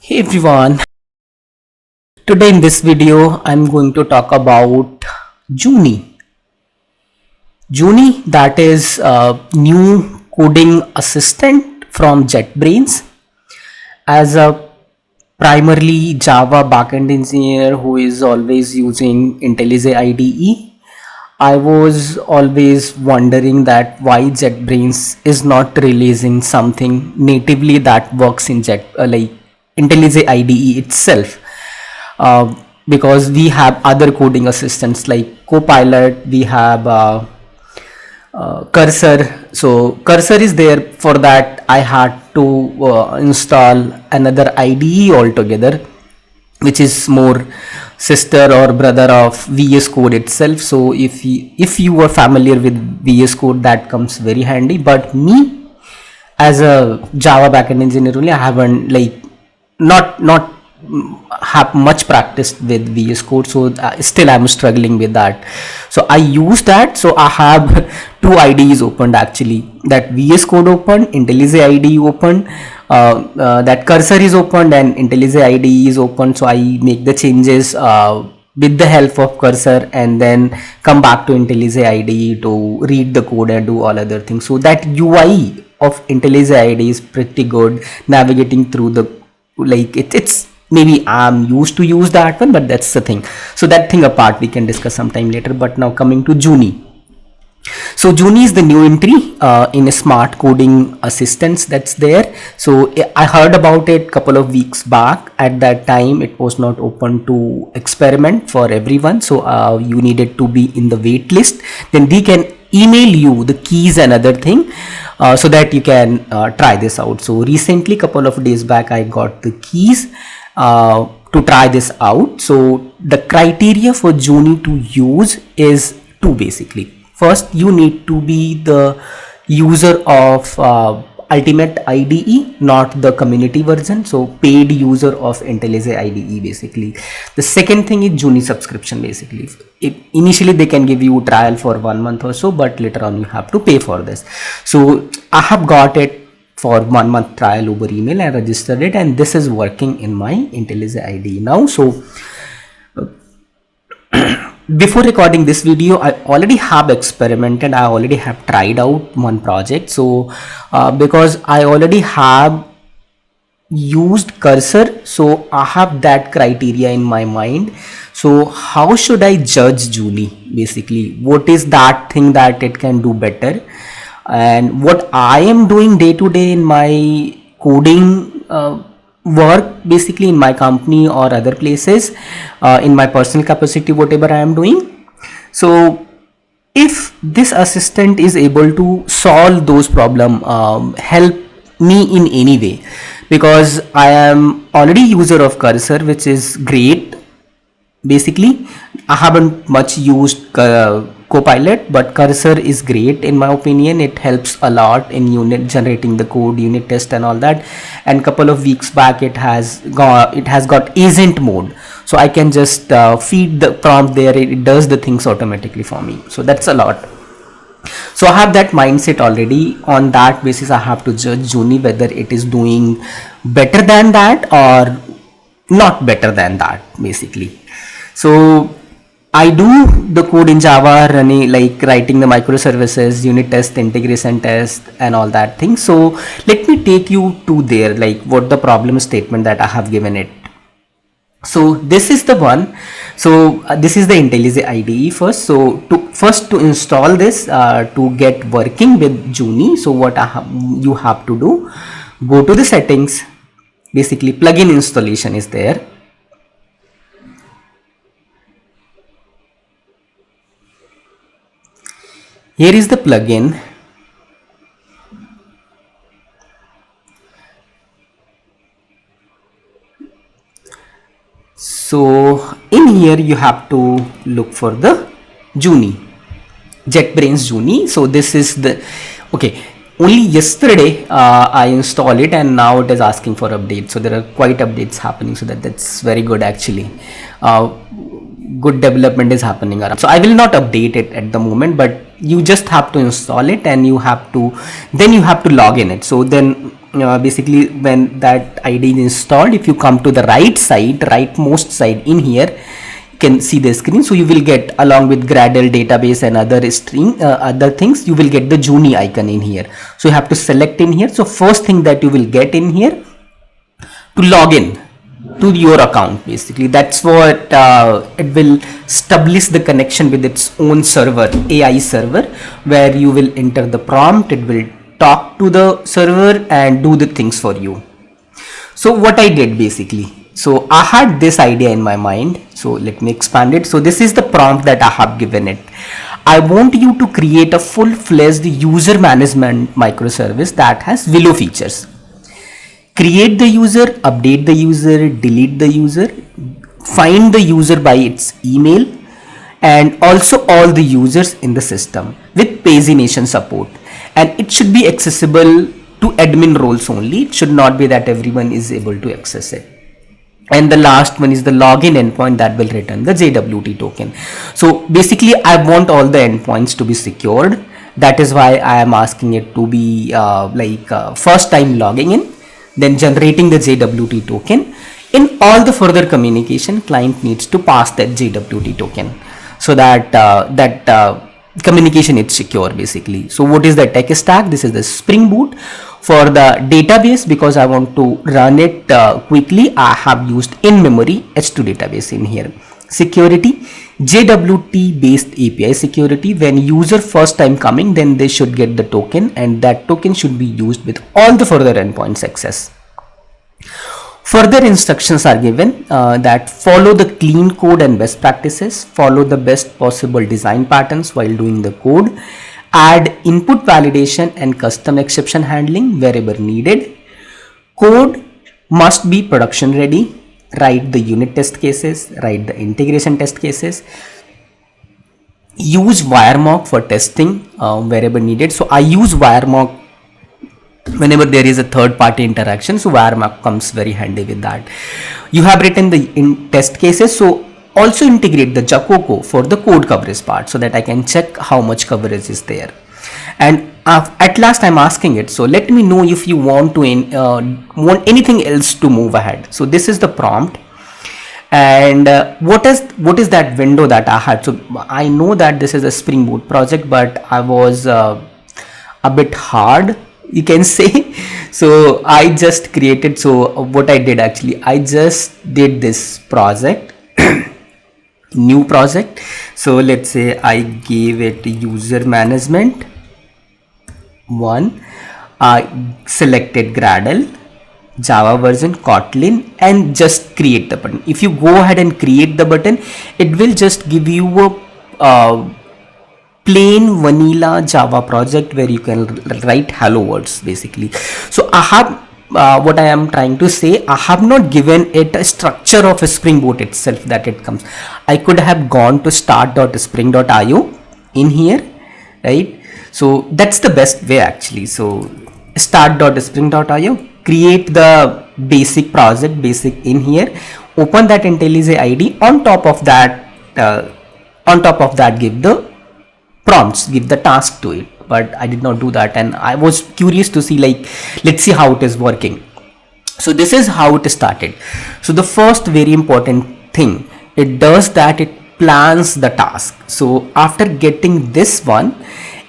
Hey everyone, today in this video I'm going to talk about Junie. Junie, that is a new coding assistant from JetBrains. As a primarily Java backend engineer who is always using IntelliJ IDE, I was always wondering that why JetBrains is not releasing something natively that works in like IntelliJ IDE itself. Because we have other coding assistants like Copilot, we have Cursor. So Cursor is there. For that I had to install another IDE altogether, which is more sister or brother of VS Code itself. So if you are familiar with VS Code, that comes very handy. But me, as a Java backend engineer only, I haven't not have much practiced with VS Code, so still I'm struggling with that. So I use that. So I have two IDEs opened actually. That VS Code open, IntelliJ IDE open, that Cursor is opened, and IntelliJ IDE is open. So I make the changes with the help of Cursor, and then come back to IntelliJ IDE to read the code and do all other things. So that UI of IntelliJ IDE is pretty good, navigating through the it's maybe I'm used to use that one, but that's the thing. So that thing apart we can discuss sometime later. But now coming to Junie. So Junie is the new entry in a smart coding assistance that's there. So I heard about it couple of weeks back. At that time it was not open to experiment for everyone, so you needed to be in the wait list. Then we can email you the keys and other thing, so that you can try this out. So recently, couple of days back, I got the keys to try this out. So the criteria for Junie to use is two basically. First, you need to be the user of Ultimate IDE, not the community version. So paid user of IntelliJ IDE basically. The second thing is Junie subscription basically. Initially they can give you trial for 1 month or so, but later on you have to pay for this. So I have got it for 1 month trial over email. I registered it, and this is working in my IntelliJ IDE now. So before recording this video, I already have experimented. I already have tried out one project. So because I already have used Cursor, so I have that criteria in my mind. So how should I judge Junie basically? What is that thing that it can do better, and what I am doing day to day in my coding work basically in my company or other places, in my personal capacity, whatever I am doing. So if this assistant is able to solve those problem, help me in any way, because I am already user of Cursor, which is great basically. I haven't much used Copilot, but Cursor is great in my opinion. It helps a lot in unit generating the code, unit test and all that. And couple of weeks back it has got agent mode, so I can just feed the prompt there. It does the things automatically for me, so that's a lot. So I have that mindset already. On that basis I have to judge Junie whether it is doing better than that or not better than that basically. So I do the code in Java, running like writing the microservices, unit test, integration test and all that thing. So let me take you to there, like what the problem statement that I have given it. So this is the one. So this is the IntelliJ IDE first. So to install this, to get working with Junie, so what you have to do, go to the settings. Basically plugin installation is there. Here is the plugin. So in here you have to look for the Junie, JetBrains Junie. So this is the, okay, only yesterday I installed it, and now it is asking for update. So there are quite updates happening, so that's very good actually. Good development is happening around. So I will not update it at the moment, but you just have to install it, and you have to log in it. So then basically when that ID is installed, if you come to the right side, rightmost side in here, you can see the screen. So you will get, along with Gradle database and other string other things, you will get the Junie icon in here. So you have to select in here. So first thing that you will get in here, to log in to your account, basically that's what it will establish the connection with its own server, AI server, where you will enter the prompt, it will talk to the server and do the things for you. So what I did basically, so I had this idea in my mind, so let me expand it. So this is the prompt that I have given it. I want you to create a full-fledged user management microservice that has Willow features. Create the user, update the user, delete the user, find the user by its email, and also all the users in the system with pagination support. And it should be accessible to admin roles only. It should not be that everyone is able to access it. And the last one is the login endpoint that will return the JWT token. So basically I want all the endpoints to be secured. That is why I am asking it to be first time logging in, then generating the JWT token. In all the further communication, client needs to pass that JWT token, so that communication is secure basically. So what is the tech stack? This is the Spring Boot. For the database, because I want to run it quickly, I have used in-memory H2 database in here. Security, JWT based API security. When user first time coming, then they should get the token, and that token should be used with all the further endpoints access. Further instructions are given that follow the clean code and best practices, follow the best possible design patterns while doing the code, add input validation and custom exception handling wherever needed. Code must be production ready. Write the unit test cases, write the integration test cases. Use WireMock for testing wherever needed. So I use WireMock whenever there is a third party interaction. So WireMock comes very handy with that. You have written the test cases. So also integrate the JaCoCo for the code coverage part, so that I can check how much coverage is there. And at last I'm asking it, so let me know if you want to want anything else to move ahead. So this is the prompt. And what is that window that I had? So I know that this is a Spring Boot project, but I was a bit hard, you can say. So I just created, so what I did actually, I just did this project new project. So let's say I gave it user management 1. I selected Gradle, Java version, Kotlin, and just create the button. If you go ahead and create the button, it will just give you a plain vanilla Java project where you can write hello words basically. So I have what I am trying to say, I have not given it a structure of a Spring Boot itself that it comes. I could have gone to start.spring.io in here, right? So that's the best way actually. So start.spring.io, create the basic project, basic in here, open that IntelliJ IDEA. On top of that give the prompts, give the task to it. But I did not do that, and I was curious to see, like, let's see how it is working. So this is how it started. So the first very important thing it does, that it plans the task. So after getting this one,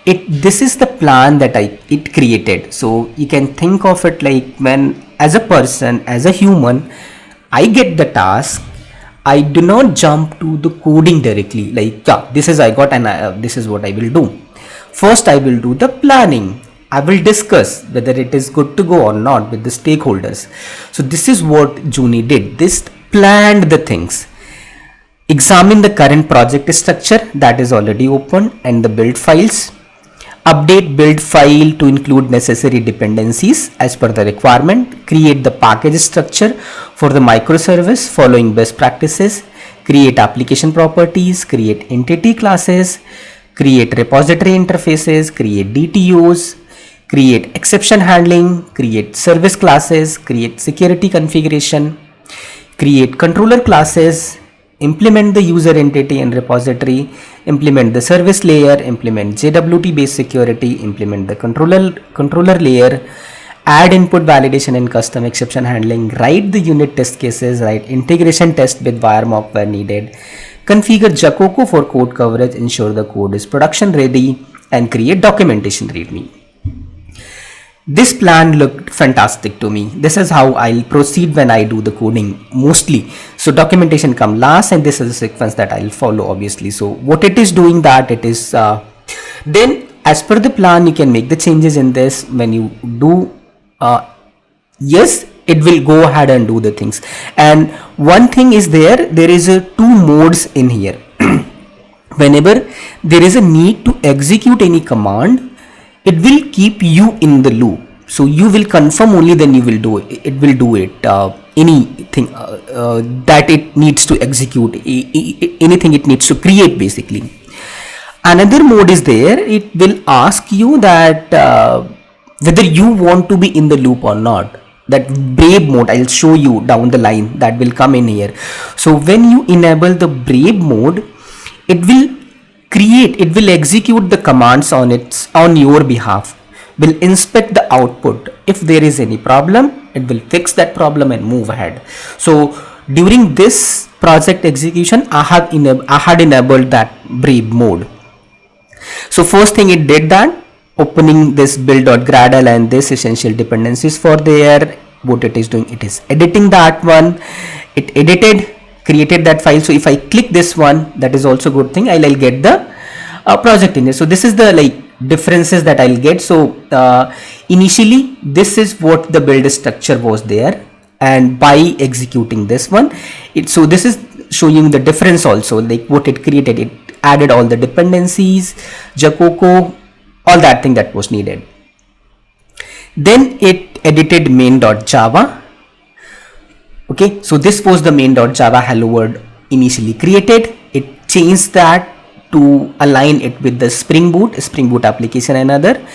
this is the plan that it created. So you can think of it like, when as a person, as a human, I get the task, I do not jump to the coding directly, like, yeah, this is I got, and this is what I will do. First, I will do the planning. I will discuss whether it is good to go or not with the stakeholders. So this is what Junie did. This planned the things. Examine the current project structure that is already open and the build files. Update build file to include necessary dependencies as per the requirement. Create the package structure for the microservice following best practices. Create application properties. Create entity classes. Create repository interfaces, create DTOs, create exception handling, create service classes, create security configuration, create controller classes, implement the user entity and repository, implement the service layer, implement JWT based security, implement the controller layer, add input validation and custom exception handling, write the unit test cases, write integration test with wire mock where needed, configure JaCoCo for code coverage, ensure the code is production ready, and create documentation readme. This plan looked fantastic to me. This is how I'll proceed when I do the coding mostly. So documentation come last, and this is a sequence that I'll follow obviously. So what it is doing that it is then as per the plan you can make the changes in this. When you do yes, it will go ahead and do the things. And one thing is there is a two modes in here. Whenever there is a need to execute any command, it will keep you in the loop. So you will confirm only, then you will do it. It will do it anything that it needs to execute, anything it needs to create basically. Another mode is there. It will ask you that whether you want to be in the loop or not. That brave mode I'll show you down the line, that will come in here. So when you enable the brave mode, it will execute the commands on your behalf, will inspect the output. If there is any problem, it will fix that problem and move ahead. So during this project execution, I had enabled that brave mode. So first thing it did that, opening this build.gradle and this essential dependencies for there. What it is doing, it is editing that one. It edited, created that file. So if I click this one, that is also good thing, I'll get the project in there. So this is the differences that I'll get. So initially this is what the build structure was there, and by executing this one, so this is showing the difference also, like what it created. It added all the dependencies, JaCoCo, all that thing that was needed. Then it edited main.java. Okay, so this was the main.java hello world initially created. It changed that to align it with the Spring Boot application and other,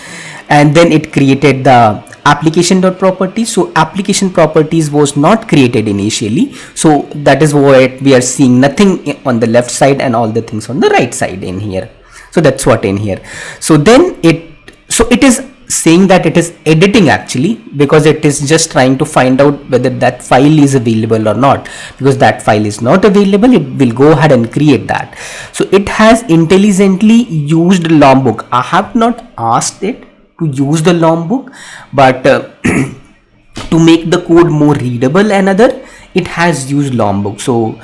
and then it created the application.properties. So application properties was not created initially, so that is why we are seeing nothing on the left side and all the things on the right side in here. So that's what in here. So then it is saying that it is editing actually, because it is just trying to find out whether that file is available or not. Because that file is not available, it will go ahead and create that. So it has intelligently used Lombok. I have not asked it to use the Lombok, but to make the code more readable and other, it has used Lombok. So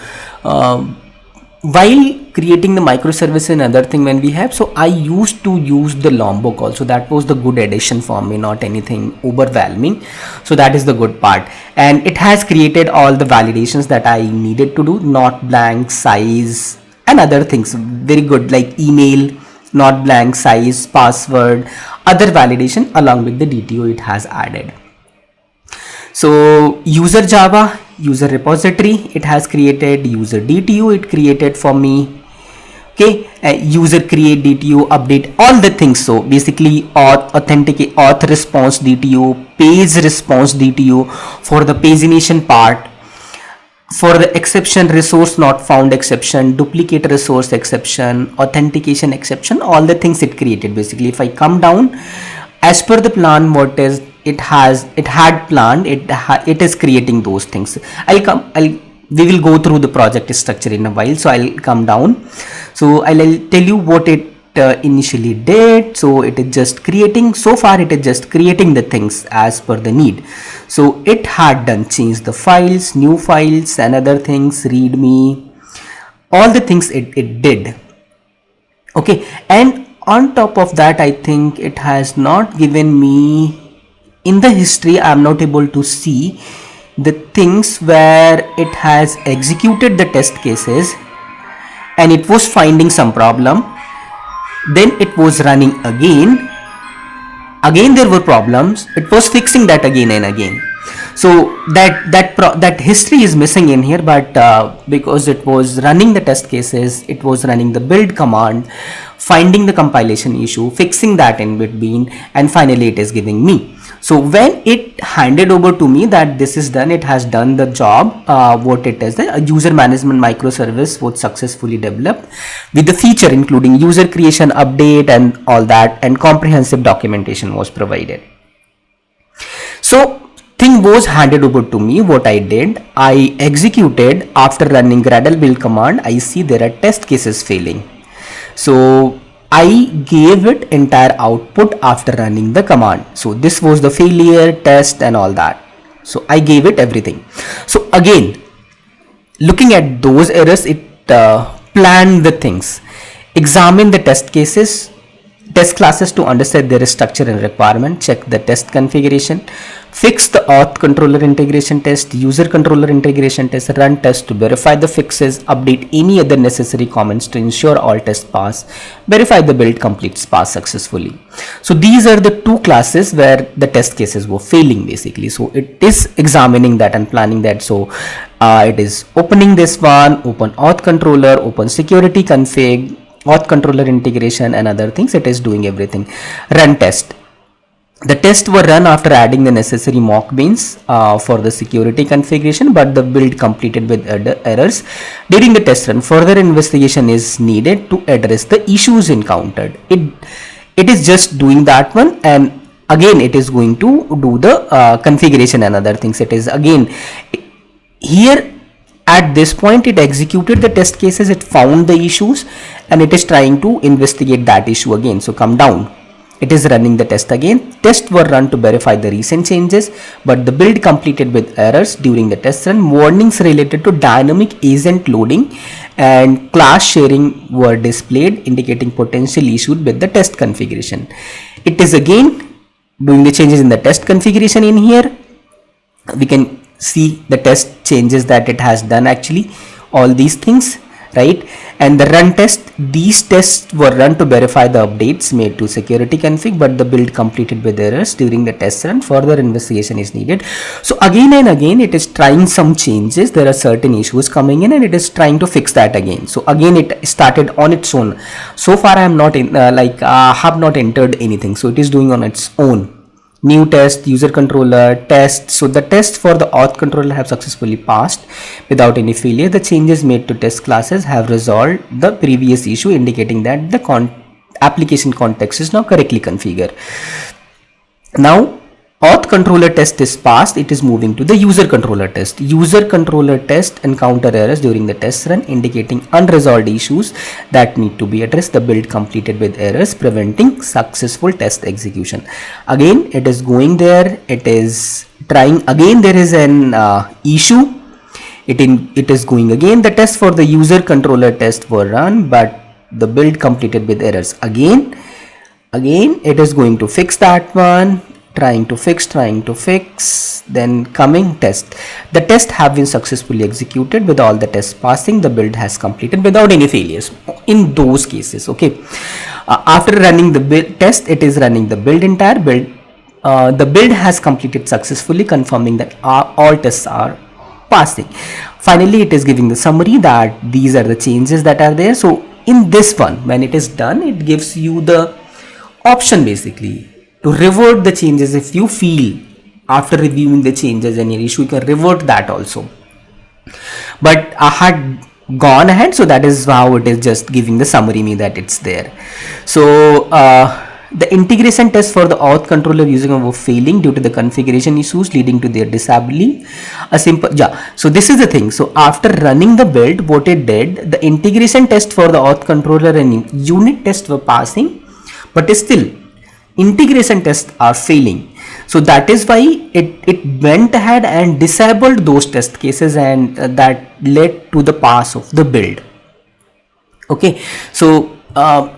while creating the microservice and other thing when we have, so I used to use the Lombok also. That was the good addition for me, not anything overwhelming. So that is the good part. And it has created all the validations that I needed to do, not blank, size and other things. Very good, like email, not blank, size, password, other validation along with the DTO it has added. So user Java, user repository, it has created user DTO, it created for me. Okay, user create DTO, update, all the things. So basically authenticate, auth response DTO, page response DTO for the pagination part, for the exception resource not found exception, duplicate resource exception, authentication exception, all the things it created. Basically if I come down, as per the plan, what is it had planned, it is creating those things. We will go through the project structure in a while, so I'll come down. So I'll tell you what it initially did. So it is just creating, so far it is just creating the things as per the need. So it had done change the files, new files and other things, readme, all the things it did. Okay, and on top of that, I think it has not given me in the history. I am not able to see the things where it has executed the test cases and it was finding some problem, then it was running again there were problems, it was fixing that again and again. So that history is missing in here, but because it was running the test cases, it was running the build command, finding the compilation issue, fixing that in between, and finally it is giving me. So when it handed over to me that this is done, it has done the job, what it is, the user management microservice was successfully developed with the feature including user creation, update and all that, and comprehensive documentation was provided. So thing was handed over to me. What I did, I executed. After running Gradle build command, I see there are test cases failing. So I gave it entire output after running the command. So this was the failure, test and all that. So I gave it everything. So again, looking at those errors, it planned the things, examine the test cases, test classes to understand their structure and requirement, check the test configuration, fix the auth controller integration test, user controller integration test, run test to verify the fixes, update any other necessary comments to ensure all tests pass, verify the build completes pass successfully. So these are the two classes where the test cases were failing basically. So it is examining that and planning that. So it is opening this one, open auth controller, open security config, auth controller integration and other things. It is doing everything. Run test. The tests were run after adding the necessary mock beans for the security configuration, but the build completed with errors during the test run. Further investigation is needed to address the issues encountered. It is just doing that one, and again it is going to do the configuration and other things. It is again here. At this point, it executed the test cases, it found the issues, and it is trying to investigate that issue again. So come down. It is running the test again. Tests were run to verify the recent changes, but the build completed with errors during the test run. Warnings related to dynamic agent loading and class sharing were displayed, indicating potential issues with the test configuration. It is again doing the changes in the test configuration in here. We can see the test changes that it has done, actually all these things, right? And the run test, these tests were run to verify the updates made to security config, but the build completed with errors during the test run. Further investigation is needed. So again and again it is trying some changes. There are certain issues coming in and it is trying to fix that again. So again it started on its own. So far I am not in have not entered anything, so it is doing on its own. New test, user controller, test. So the tests for the auth controller have successfully passed without any failure. The changes made to test classes have resolved the previous issue, indicating that the application context is now correctly configured. Now auth controller test is passed. It is moving to the user controller test. User controller test encounter errors during the test run, indicating unresolved issues that need to be addressed. The build completed with errors, preventing successful test execution. Again it is going there, it is trying again. There is an issue. It is going again. The test for the user controller test were run, but the build completed with errors. Again it is going to fix that one. Trying to fix, then coming test. The tests have been successfully executed with all the tests passing. The build has completed without any failures in those cases. Okay, after running the build test, it is running the build entire build. The build has completed successfully, confirming that all tests are passing. Finally, it is giving the summary that these are the changes that are there. So in this one, when it is done, it gives you the option basically to revert the changes. If you feel after reviewing the changes any issue, you can revert that also. But I had gone ahead, so that is how it is just giving the summary me that it's there. So the integration test for the auth controller using were failing due to the configuration issues, leading to their disabling. So this is the thing. So after running the build, what it did, the integration test for the auth controller and unit test were passing, but still integration tests are failing. So that is why it went ahead and disabled those test cases, and that led to the pass of the build. Okay, so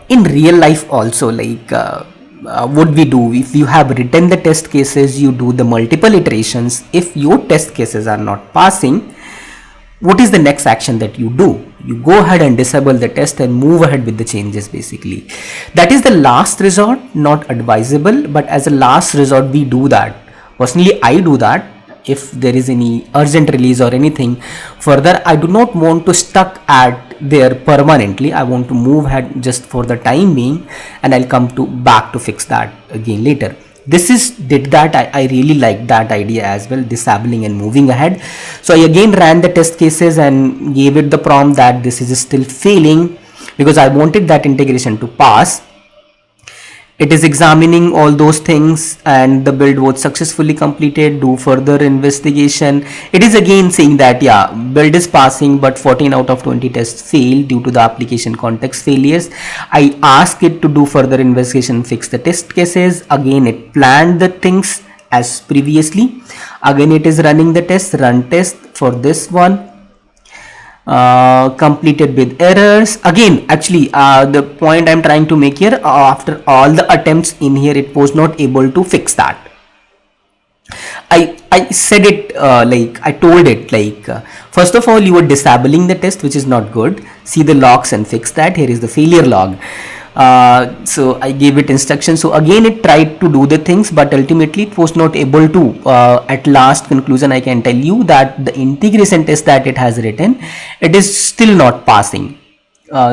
in real life also, like what we do, if you have written the test cases, you do the multiple iterations. If your test cases are not passing, what is the next action that you do? You go ahead and disable the test and move ahead with the changes basically. That is the last resort, not advisable, but as a last resort we do that. Personally I do that if there is any urgent release or anything. Further, I do not want to stuck at there permanently. I want to move ahead just for the time being, and I'll come back to fix that again later. This did that. I really like that idea as well, disabling and moving ahead. So I again ran the test cases and gave it the prompt that this is still failing because I wanted that integration to pass. It is examining all those things and the build was successfully completed. Do further investigation. It is again saying that yeah, build is passing, but 14 out of 20 tests failed due to the application context failures. I asked it to do further investigation, fix the test cases. Again, it planned the things as previously. Again, it is running the test, run test for this one. Completed with errors. Again, actually the point I'm trying to make here, after all the attempts in here, it was not able to fix that. I said it like I told it like first of all, you are disabling the test, which is not good. See the logs and fix that. Here is the failure log. So I gave it instructions. So again, it tried to do the things, but ultimately it was not able to. At last conclusion, I can tell you that the integration test that it has written, it is still not passing.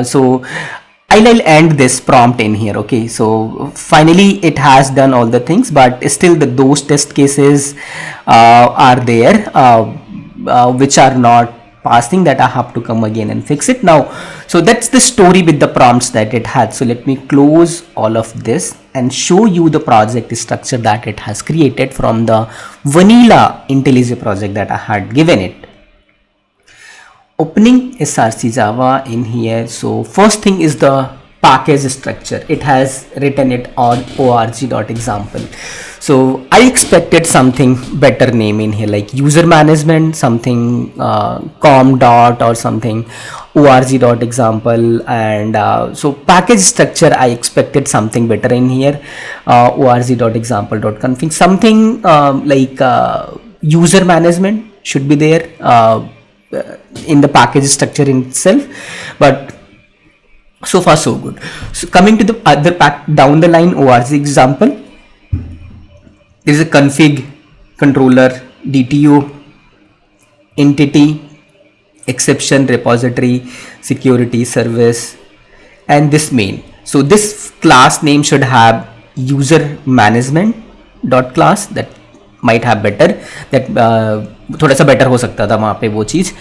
So I'll end this prompt in here. Okay, so finally it has done all the things, but still those test cases are there which are not passing, that I have to come again and fix it now. So that's the story with the prompts that it had. So let me close all of this and show you the project structure that it has created from the vanilla IntelliJ project that I had given it. Opening src java in here. So first thing is the package structure. It has written it on org.example. So I expected something better name in here, like user management, something com dot or something org.example. And so package structure, I expected something better in here, org.example.config, something like user management should be there in the package structure in itself. But so far so good. So coming to the other down the line org example, there is a config, controller, DTO, entity, exception, repository, security, service, and this main. So this class name should have user management dot class. That might have better, that थोड़ा सा better हो सकता था वहाँ पे वो चीज़.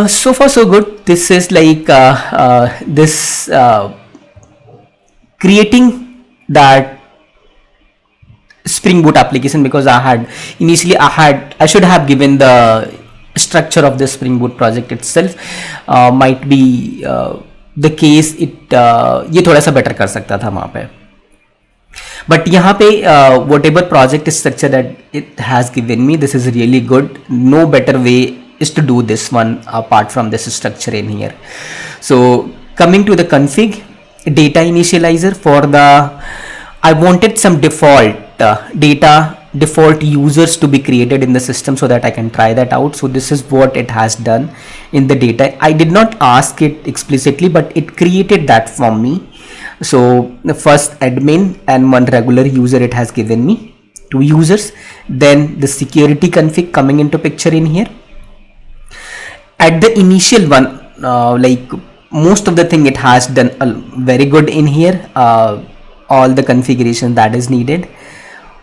So far so good. This is like this creating that Spring Boot application, because I should have given the structure of the Spring Boot project itself. Might be the case it ये थोड़ा सा better कर सकता था वहाँ पे. But यहाँ पे whatever project structure that it has given me, this is really good. No better way is to do this one apart from this structure in here. So coming to the config, data initializer for the, I wanted some default default users to be created in the system so that I can try that out. So this is what it has done in the data. I did not ask it explicitly, but it created that for me. So the first admin and one regular user it has given me, 2 users. Then the security config coming into picture in here. At the initial one, like most of the thing it has done very good in here. All the configuration that is needed.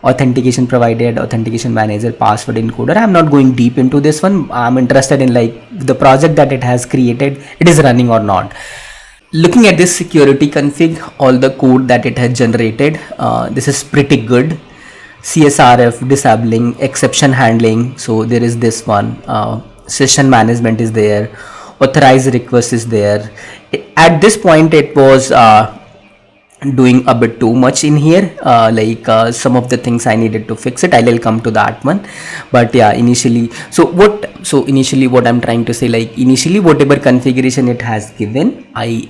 Authentication provided, authentication manager, password encoder. I'm not going deep into this one. I'm interested in like the project that it has created, it is running or not. Looking at this security config, all the code that it has generated, this is pretty good. CSRF, disabling, exception handling. So there is this one, session management is there, authorized request is there. At this point it was doing a bit too much in here, like some of the things I needed to fix it. I'll come to that one. But yeah, initially what I'm trying to say, like initially whatever configuration it has given, I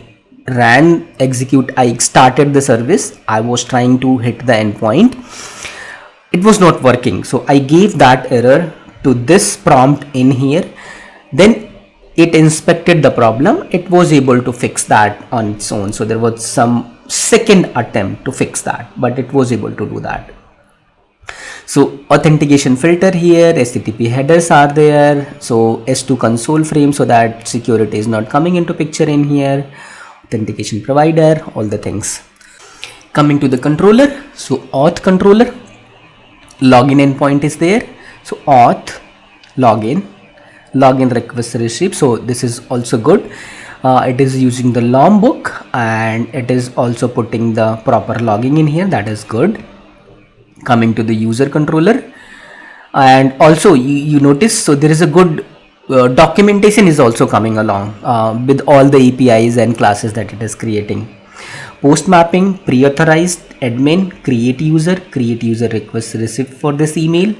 started the service. I was trying to hit the endpoint, it was not working. So I gave that error to this prompt in here. Then it inspected the problem, it was able to fix that on its own. So there was some second attempt to fix that, but it was able to do that. So authentication filter here, HTTP headers are there. So S2 console frame, so that security is not coming into picture in here. Authentication provider, all the things. Coming to the controller, so auth controller, login endpoint is there. So auth, login request received. So this is also good. It is using the LOM book, and it is also putting the proper logging in here. That is good. Coming to the user controller, and also you notice, so there is a good documentation is also coming along with all the APIs and classes that it is creating. Post mapping, pre-authorized, admin, create user request received for this email.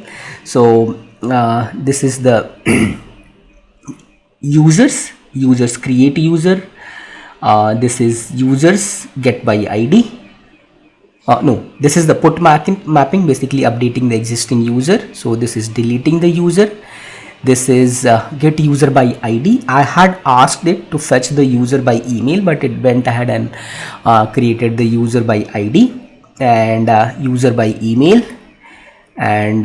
So this is the users create user. This is users get by ID. No, this is the put mapping, basically updating the existing user. So this is deleting the user. This is get user by ID. I had asked it to fetch the user by email, but it went ahead and created the user by ID and user by email, and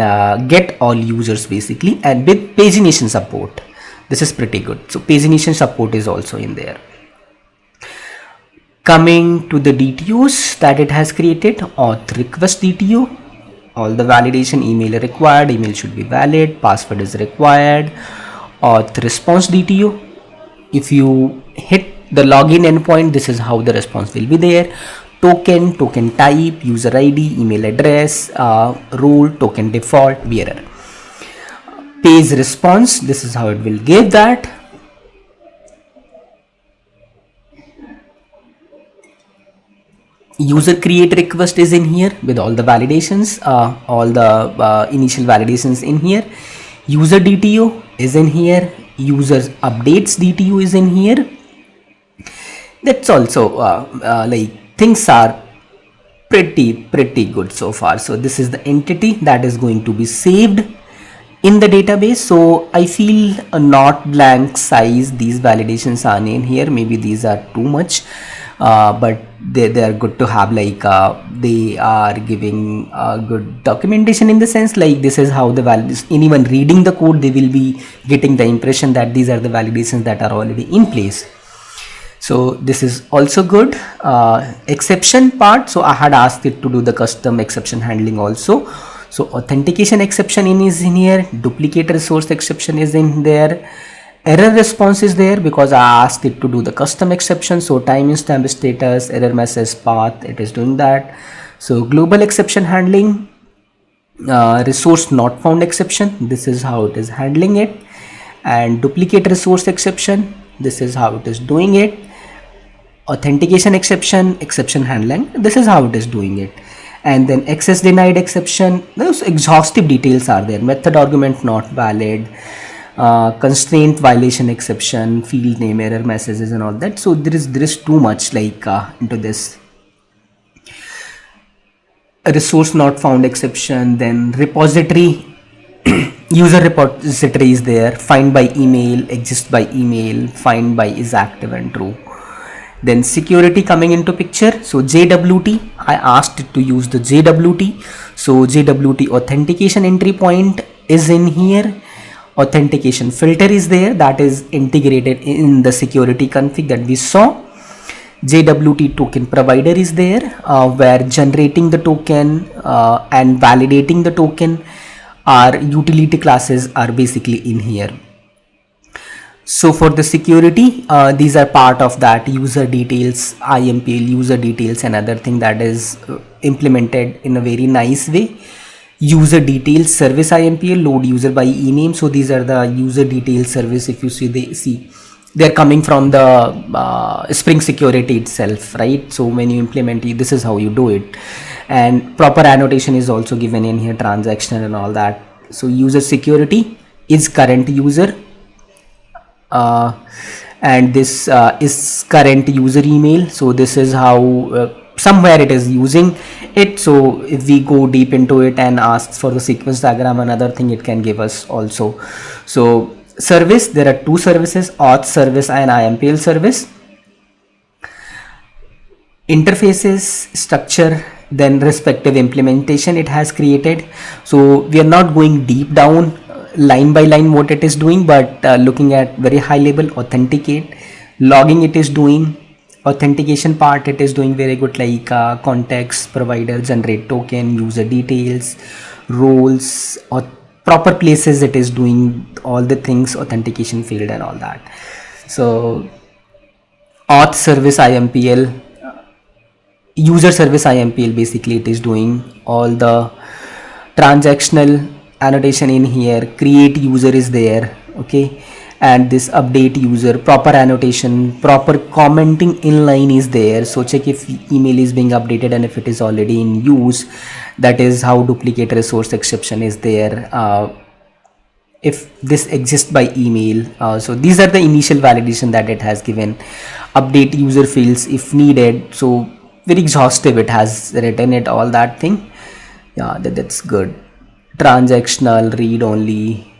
get all users basically, and with pagination support. This is pretty good. So pagination support is also in there. Coming to the DTOs that it has created, auth request DTO, all the validation, email required, email should be valid, password is required. Auth response DTO, if you hit the login endpoint, this is how the response will be there. Token type, user ID, email address, role, token default, bearer. Page response, this is how it will give that. User create request is in here with all the validations, all the initial validations in here. User DTO is in here. Users updates DTO is in here. That's also like things are pretty good so far. So this is the entity that is going to be saved in the database. So I feel a not blank size, these validations are in here. Maybe these are too much, but they are good to have, like they are giving good documentation in the sense, like this is how the values, anyone reading the code, they will be getting the impression that these are the validations that are already in place. So this is also good. Exception part, so I had asked it to do the custom exception handling also. So authentication exception is in here, duplicate resource exception is in there. Error response is there because I asked it to do the custom exception. So timestamp status, error message path, it is doing that. So global exception handling, resource not found exception, this is how it is handling it. And duplicate resource exception, this is how it is doing it. Authentication exception, exception handling, this is how it is doing it. And then access denied exception, those exhaustive details are there. Method argument not valid, constraint violation exception, field name, error messages and all that. So there is too much like into this. A resource not found exception, then repository user repository is there, find by email, exist by email, find by is active and true. Then security coming into picture. So JWT, I asked it to use the JWT. So JWT authentication entry point is in here. Authentication filter is there, that is integrated in the security config that we saw. JWT token provider is there, where generating the token and validating the token, our utility classes are basically in here. So for the security, these are part of that user details, IMPL user details, and other thing that is implemented in a very nice way. User details service IMPL, load user by ename. So these are the user details service. If you see, they're coming from the Spring Security itself, right? So when you implement it, this is how you do it. And proper annotation is also given in here, transaction and all that. So user security is current user. And this is current user email. So this is how somewhere it is using it. So if we go deep into it and ask for the sequence diagram, another thing it can give us also. So service, there are two services, auth service and IMPL service. Interfaces, structure, then respective implementation it has created. So we are not going deep down line by line what it is doing, but looking at very high level. Authenticate, logging it is doing. Authentication part it is doing very good, like context, provider, generate token, user details, roles, or proper places it is doing all the things, authentication field and all that. So auth service IMPL, user service IMPL, basically it is doing all the transactional annotation in here. Create user is there, okay, and this update user, proper annotation, proper commenting inline is there. So check if email is being updated and if it is already in use. That is how duplicate resource exception is there. If this exists by email. So these are the initial validation that it has given. Update user fields if needed. So very exhaustive, it has written it, all that thing. Yeah, that's good. Transactional, read only.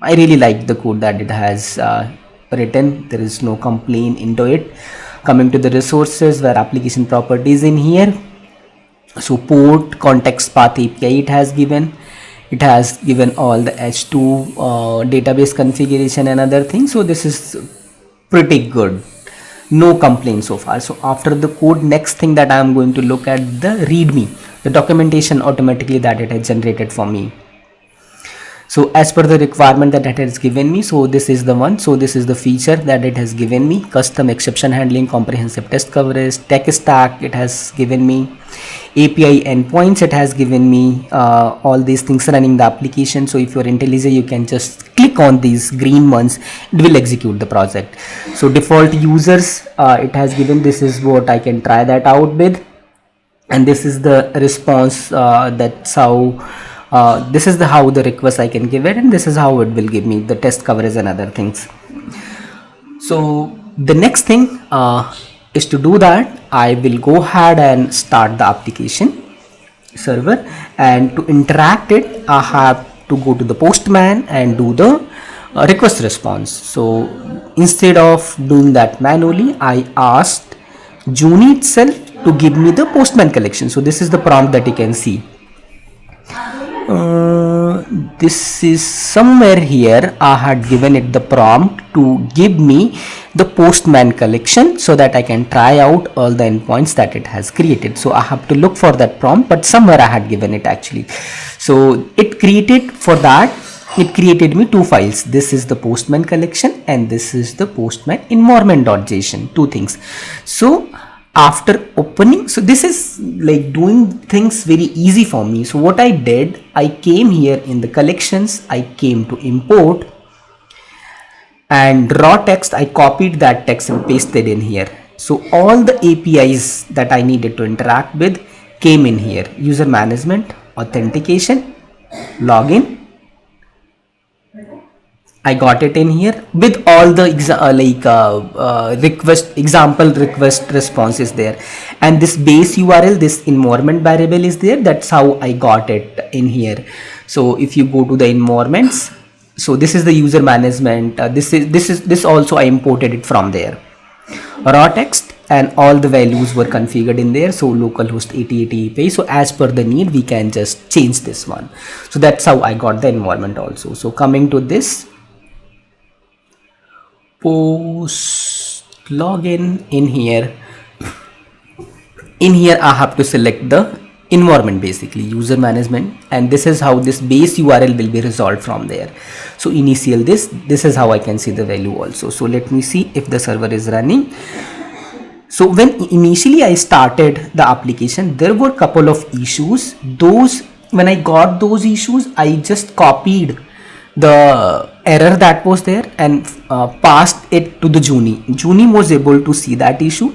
I really like the code that it has written. There is no complaint into it. Coming to the resources where application properties in here. So port, context path API it has given. It has given all the H2 database configuration and other things. So this is pretty good. No complaint so far. So after the code, next thing that I am going to look at the README, the documentation automatically that it has generated for me. So as per the requirement that it has given me, so this is the one. So this is the feature that it has given me: custom exception handling, comprehensive test coverage, tech stack it has given me, API endpoints it has given me, all these things running the application. So if you're IntelliJ, you can just click on these green ones, it will execute the project. So default users it has given. This is what I can try that out with, and this is the response. That's how this is the how the request I can give it, and this is how it will give me the test coverage and other things. So the next thing is to do that, I will go ahead and start the application server, and to interact it I have to go to the Postman and do the request response. So instead of doing that manually, I asked Junie itself to give me the Postman collection. So this is the prompt that you can see. This is somewhere here. I had given it the prompt to give me the Postman collection so that I can try out all the endpoints that it has created. So I have to look for that prompt, but somewhere I had given it actually. So it created, for that it created me two files. This is the Postman collection and this is the Postman environment.json, two things. So after opening, so this is like doing things very easy for me. So what I did, I came here in the collections, I came to import, and raw text, I copied that text and pasted in here. So all the APIs that I needed to interact with came in here: user management, authentication, login. I got it in here with all the example request response is there, and this base URL, this environment variable is there. That's how I got it in here. So if you go to the environments, so this is the user management. This also I imported it from there. Raw text and all the values were configured in there. So localhost 8080 API. So as per the need, we can just change this one. So that's how I got the environment also. So coming to this post login in here I have to select the environment, basically user management, and this is how this base URL will be resolved from there. So initial this is how I can see the value also. So let me see if the server is running. So when initially I started the application, there were a couple of issues. Those, when I got those issues, I just copied the error that was there and passed it to the Junie. Junie was able to see that issue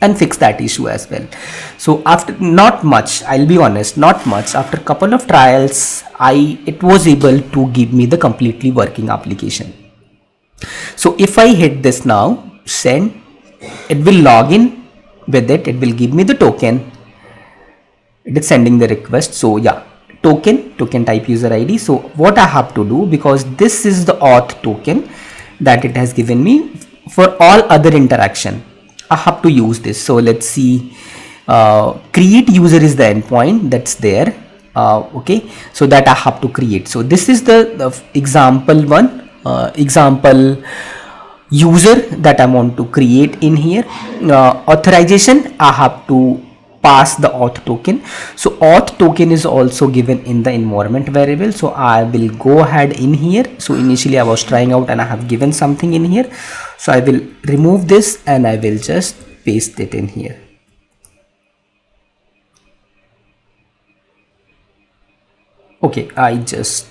and fix that issue as well. So after not much, I'll be honest, not much, after a couple of trials, it was able to give me the completely working application. So if I hit this now, send, it will log in with it, it will give me the token. It is sending the request. So yeah, token type user ID. So what I have to do, because this is the auth token that it has given me for all other interaction, I have to use this. So let's see, create user is the endpoint that's there. Okay, so that I have to create. So this is the example one, example user that I want to create in here. Authorization, I have to pass the auth token. So auth token is also given in the environment variable. So I will go ahead in here. So initially I was trying out and I have given something in here. So I will remove this and I will just paste it in here. Okay, I just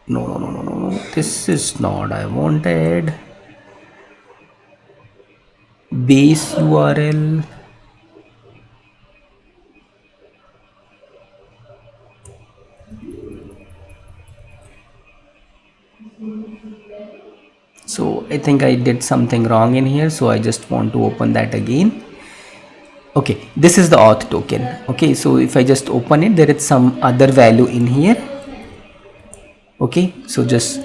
no, this is not I wanted. Base URL. So I think I did something wrong in here, so I just want to open that again. Okay, this is the auth token. Okay, so if I just open it, there is some other value in here. Okay, so just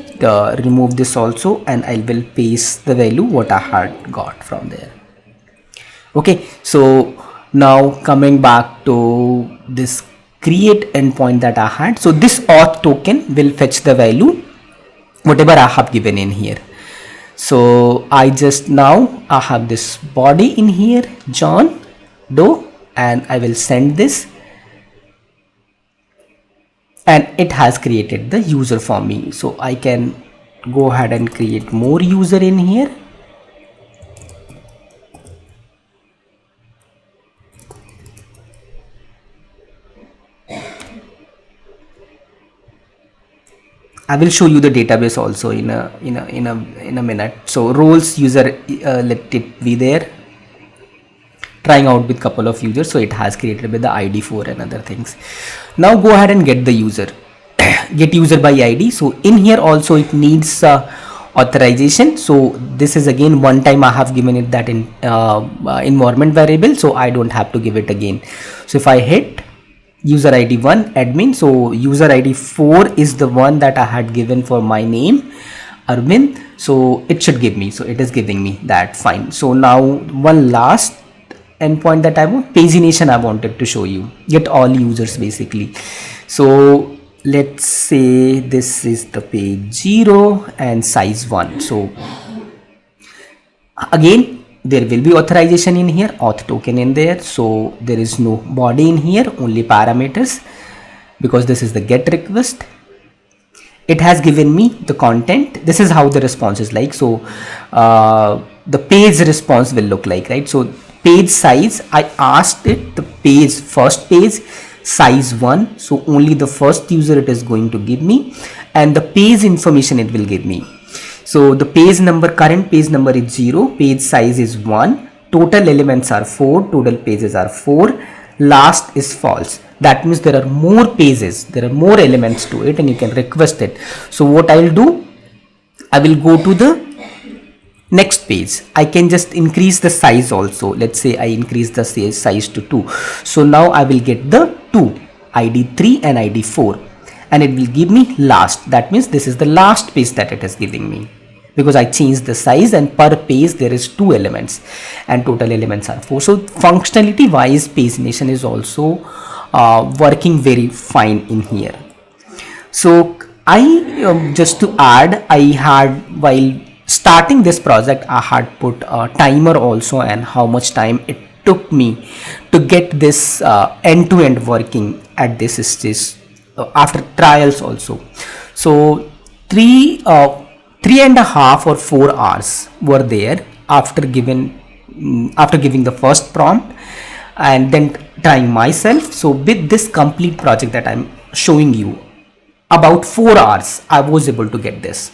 remove this also, and I will paste the value what I had got from there. Okay, so now coming back to this create endpoint that I had. So this auth token will fetch the value whatever I have given in here. So I have this body in here, John Doe, and I will send this, and it has created the user for me. So I can go ahead and create more user in here. I will show you the database also in a minute. So roles user, let it be there, trying out with couple of users. So it has created with the ID 4 and other things. Now go ahead and get the user, get user by ID. So in here also it needs authorization. So this is again one time I have given it that in environment variable, so I don't have to give it again. So if I hit user ID 1 admin, so user ID 4 is the one that I had given for my name, Arvind. So it should give me, so it is giving me that. Fine. So now one last endpoint that I want, pagination, I wanted to show you, get all users basically. So let's say this is the page 0 and size 1. So again there will be authorization in here, auth token in there. So there is no body in here, only parameters, because this is the get request. It has given me the content. This is how the response is like. So the page response will look like, right? So page size, I asked it the page, first page size 1, so only the first user it is going to give me, and the page information it will give me. So the page number, current page number is 0, page size is 1, total elements are 4, total pages are 4, last is false. That means there are more pages, there are more elements to it, and you can request it. So what I'll do, I will go to the next page. I can just increase the size also. Let's say I increase the size to 2. So now I will get the 2, ID 3 and ID 4, and it will give me last. That means this is the last page that it is giving me, because I changed the size, and per page there is 2 elements and total elements are 4. So functionality wise, pagination is also working very fine in here. So I just to add, I had, while starting this project, I had put a timer also, and how much time it took me to get this end-to-end working at this stage after trials also. So 3.5 or 4 hours were there after giving the first prompt and then trying myself. So with this complete project that I'm showing you, about 4 hours I was able to get this.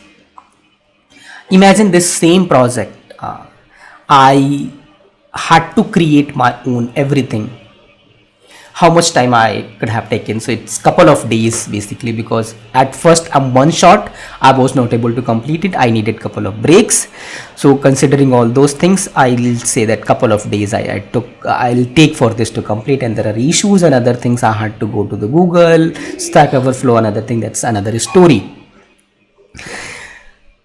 Imagine this same project, I had to create my own everything. How much time I could have taken? So it's couple of days basically, because at first one shot I was not able to complete it. I needed couple of breaks. So considering all those things, I'll say that couple of days I'll take for this to complete, and there are issues and other things. I had to go to the Google, Stack Overflow, another thing, that's another story.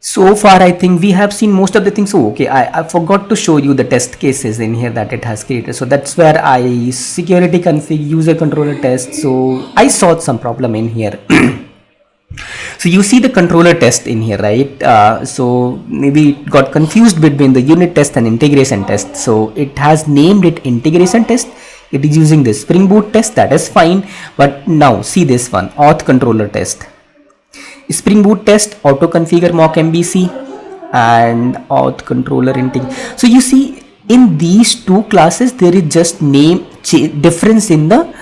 So far I think we have seen most of the things. So okay, I forgot to show you the test cases in here that it has created. So that's where I security config, user controller test. So I saw some problem in here. So you see the controller test in here, right? So maybe it got confused between the unit test and integration test. So it has named it integration test. It is using this Spring Boot test, that is fine. But now see this one, auth controller test. Spring Boot test, auto configure mock MBC and auth controller integ. So you see in these two classes there is just difference in the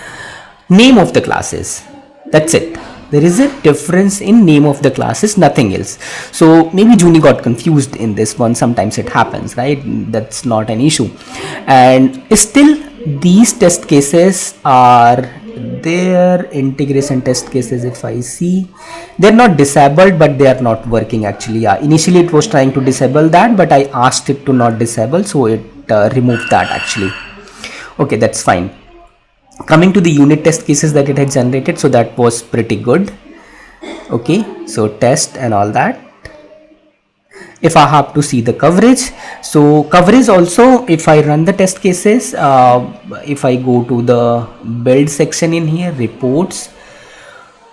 name of the classes. That's it. There is a difference in name of the classes, nothing else. So maybe Junie got confused in this one. Sometimes it happens, right? That's not an issue. And still these test cases are their integration test cases. If I see, they're not disabled, but they are not working actually. Initially it was trying to disable that, but I asked it to not disable, so it removed that actually. Okay, that's fine. Coming to the unit test cases that it had generated, so that was pretty good. Okay, so test and all that. If I have to see the coverage, so coverage also, if I run the test cases, if I go to the build section in here, reports,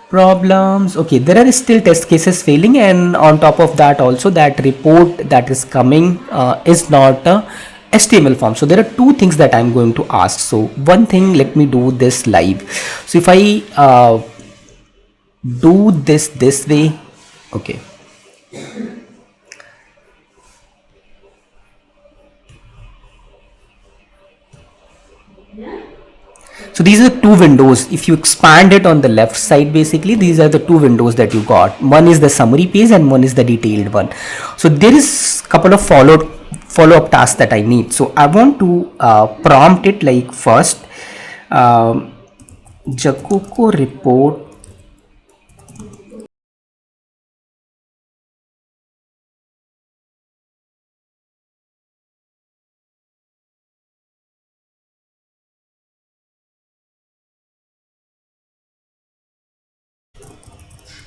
problems, okay, there are still test cases failing, and on top of that also that report that is coming is not a HTML form. So there are two things that I'm going to ask. So one thing, let me do this live. So if I do this way, okay, so these are two windows. If you expand it on the left side, basically these are the two windows that you got. One is the summary page and one is the detailed one. So there is a couple of follow-up tasks that I need. So I want to prompt it like first JaCoCo report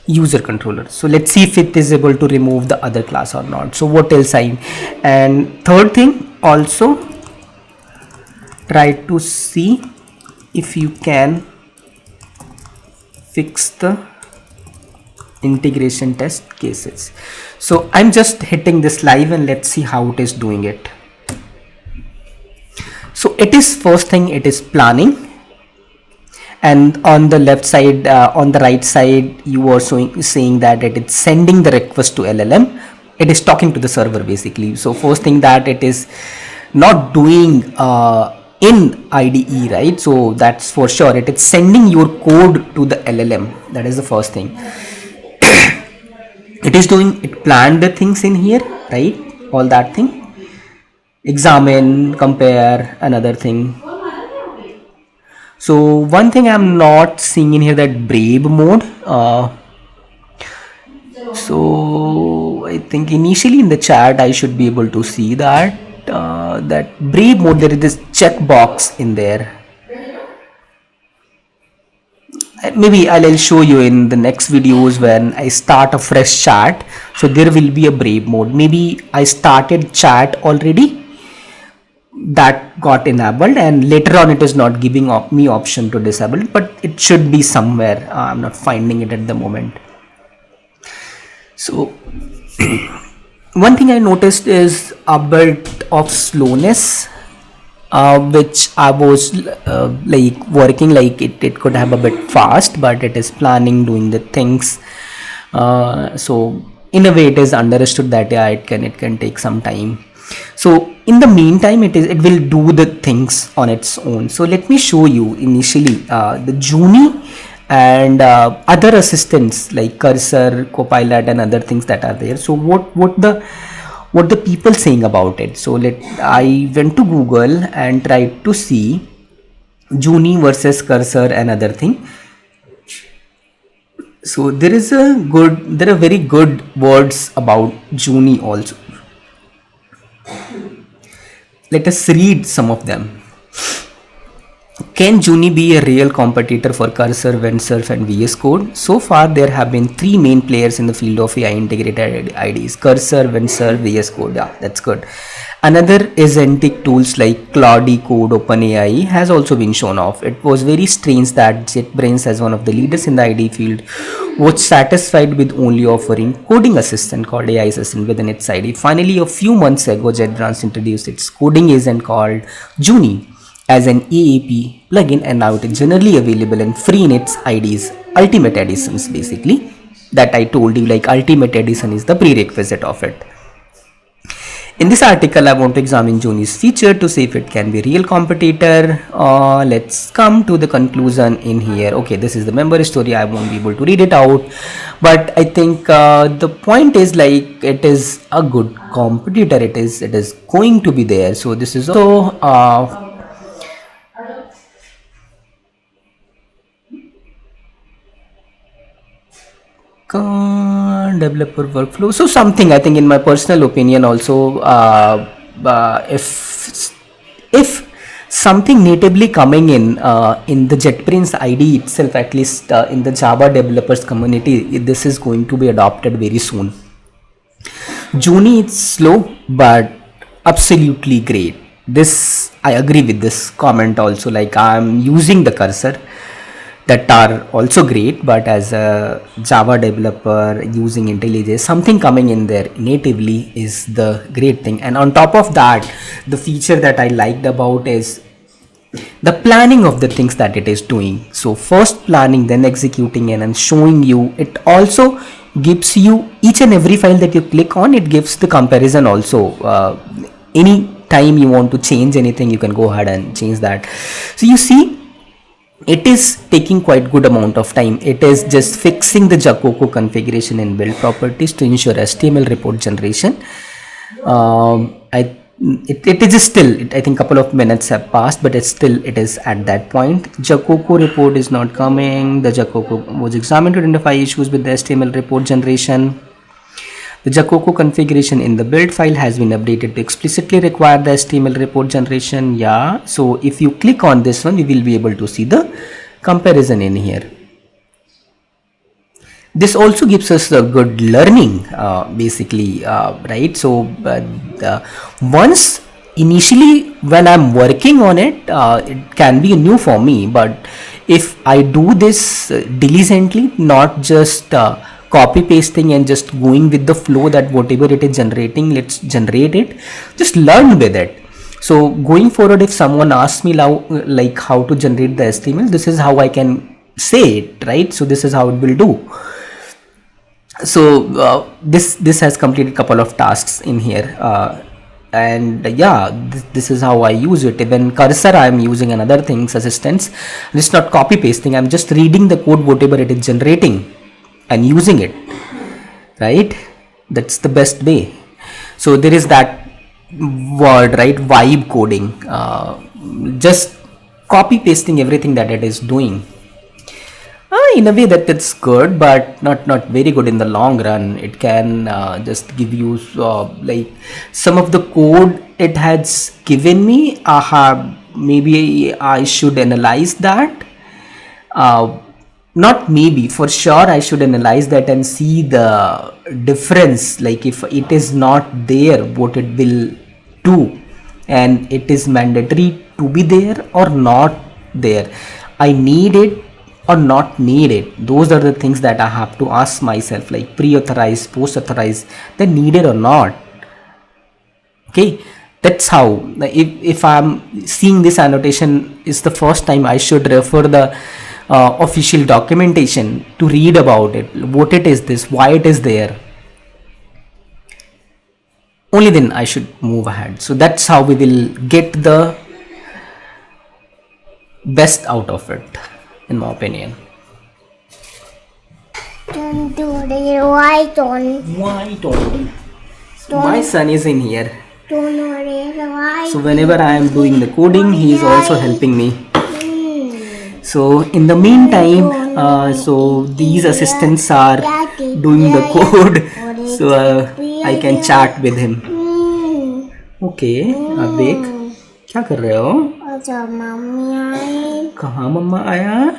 user controller. So let's see if it is able to remove the other class or not. So what else and third thing, also try to see if you can fix the integration test cases. So I'm just hitting this live and let's see how it is doing it. So it is, first thing, it is planning. And on the left side, on the right side, you are saying that it is sending the request to LLM. It is talking to the server basically. So first thing that it is not doing in IDE, right? So that's for sure. It is sending your code to the LLM. That is the first thing. It is doing, it planned the things in here, right? All that thing. Examine, compare, another thing. So one thing I'm not seeing in here, that brave mode. So I think initially in the chat I should be able to see that that brave mode, there is this checkbox in there. Maybe I'll show you in the next videos when I start a fresh chat. So there will be a brave mode. Maybe I started chat already, that got enabled, and later on it is not giving me option to disable it, but it should be somewhere. I'm not finding it at the moment. So one thing I noticed is a bit of slowness, which I was like working like it could have a bit fast, but it is planning, doing the things. So in a way it is understood that yeah, it can take some time. So in the meantime, it will do the things on its own. So let me show you initially the Junie and other assistants like Cursor, Copilot, and other things that are there. So what the people saying about it. So I went to Google and tried to see Junie versus Cursor and other thing. So there are very good words about Junie also. Let us read some of them. Can Junie be a real competitor for Cursor, WinSurf, and VS Code? So far, there have been three main players in the field of AI integrated IDs: Cursor, WinSurf, VS Code. Yeah, that's good. Another agentic tools like Claude Code, OpenAI has also been shown off. It was very strange that JetBrains, as one of the leaders in the ID field, was satisfied with only offering coding assistant called AI assistant within its ID. Finally, a few months ago, JetBrains introduced its coding agent called Junie, as an EAP plugin, and now it is generally available and free in its IDs, Ultimate Editions basically, that I told you, like Ultimate Edition is the prerequisite of it. In this article, I want to examine Junie's feature to see if it can be real competitor. Let's come to the conclusion in here. Okay, this is the member story. I won't be able to read it out, but I think the point is like it is a good competitor. It is going to be there. So this is also developer workflow. So something, I think, in my personal opinion also, if something natively coming in the JetBrains ID itself, at least in the Java developers community, this is going to be adopted very soon. Junie is slow but absolutely great. This, I agree with this comment also, like I'm using the cursor that are also great, but as a Java developer using IntelliJ, something coming in there natively is the great thing. And on top of that, the feature that I liked about is the planning of the things that it is doing. So first planning, then executing, and then showing you. It also gives you each and every file that you click on, it gives the comparison also. Any time you want to change anything, you can go ahead and change that. So you see, it is taking quite good amount of time. It is just fixing the JaCoCo configuration in build properties to ensure HTML report generation. It is still, I think couple of minutes have passed, but it is at that point. JaCoCo report is not coming. The JaCoCo was examined to identify issues with the HTML report generation. The JaCoCo configuration in the build file has been updated to explicitly require the HTML report generation. Yeah, so if you click on this one, we will be able to see the comparison in here. This also gives us a good learning, basically, right? So once initially when I'm working on it, it can be new for me, but if I do this diligently, not just copy pasting and just going with the flow that whatever it is generating, let's generate it, just learn with it. So going forward, if someone asks me now like how to generate the HTML, this is how I can say it, right? So this is how it will do. So this has completed a couple of tasks in here, and yeah, this is how I use it. Even cursor, I am using another things assistance. It's not copy pasting, I'm just reading the code whatever it is generating and using it, right? That's the best way. So there is that word, right, vibe coding, just copy pasting everything that it is doing. In a way that it's good, but not very good in the long run. It can just give you like some of the code it has given me. Maybe I should analyze that. Not maybe, for sure I should analyze that and see the difference, like if it is not there, what it will do, and it is mandatory to be there or not there. I need it or not need it. Those are the things that I have to ask myself, like pre-authorize, post-authorize, then needed or not. Okay, that's how, if I'm seeing this annotation is the first time, I should refer the official documentation to read about it, what it is, this, why it is there. Only then I should move ahead. So that's how we will get the best out of it, in my opinion. Don't do the white on. White on. So my son is in here. Don't do the white. So whenever I am doing the coding, he is also helping me. So in the meantime, so these assistants are doing the code, so I can chat with him. Okay, Abik, क्या कर रहे हो? Mummy आई. कहाँ मम्मा आया?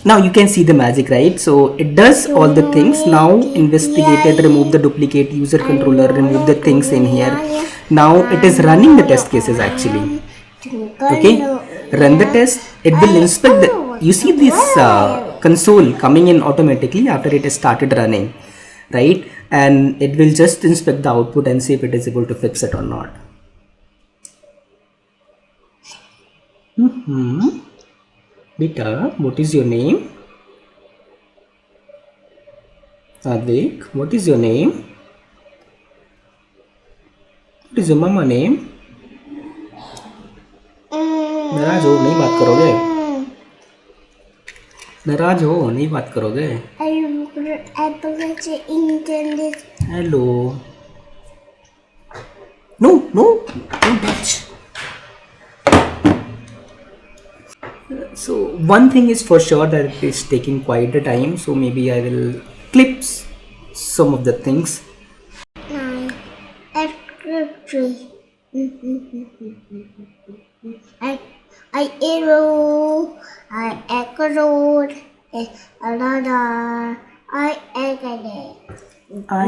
Now you can see the magic, right? So it does all the things. Now investigated, remove the duplicate user controller, remove the things in here. Now it is running the test cases actually. Okay, run the test. It will inspect the, you see this console coming in automatically after it has started running, right? And it will just inspect the output and see if it is able to fix it or not. Beta, what is your name? Advik, what is your name? What is your mama name? नाराज हो नहीं बात करोगे? नाराज हो नहीं बात करोगे? Hello. No, don't touch. So one thing is for sure that it is taking quite a time. So maybe I will clip some of the things. I arrow, I echoed, another, I echoed. Why.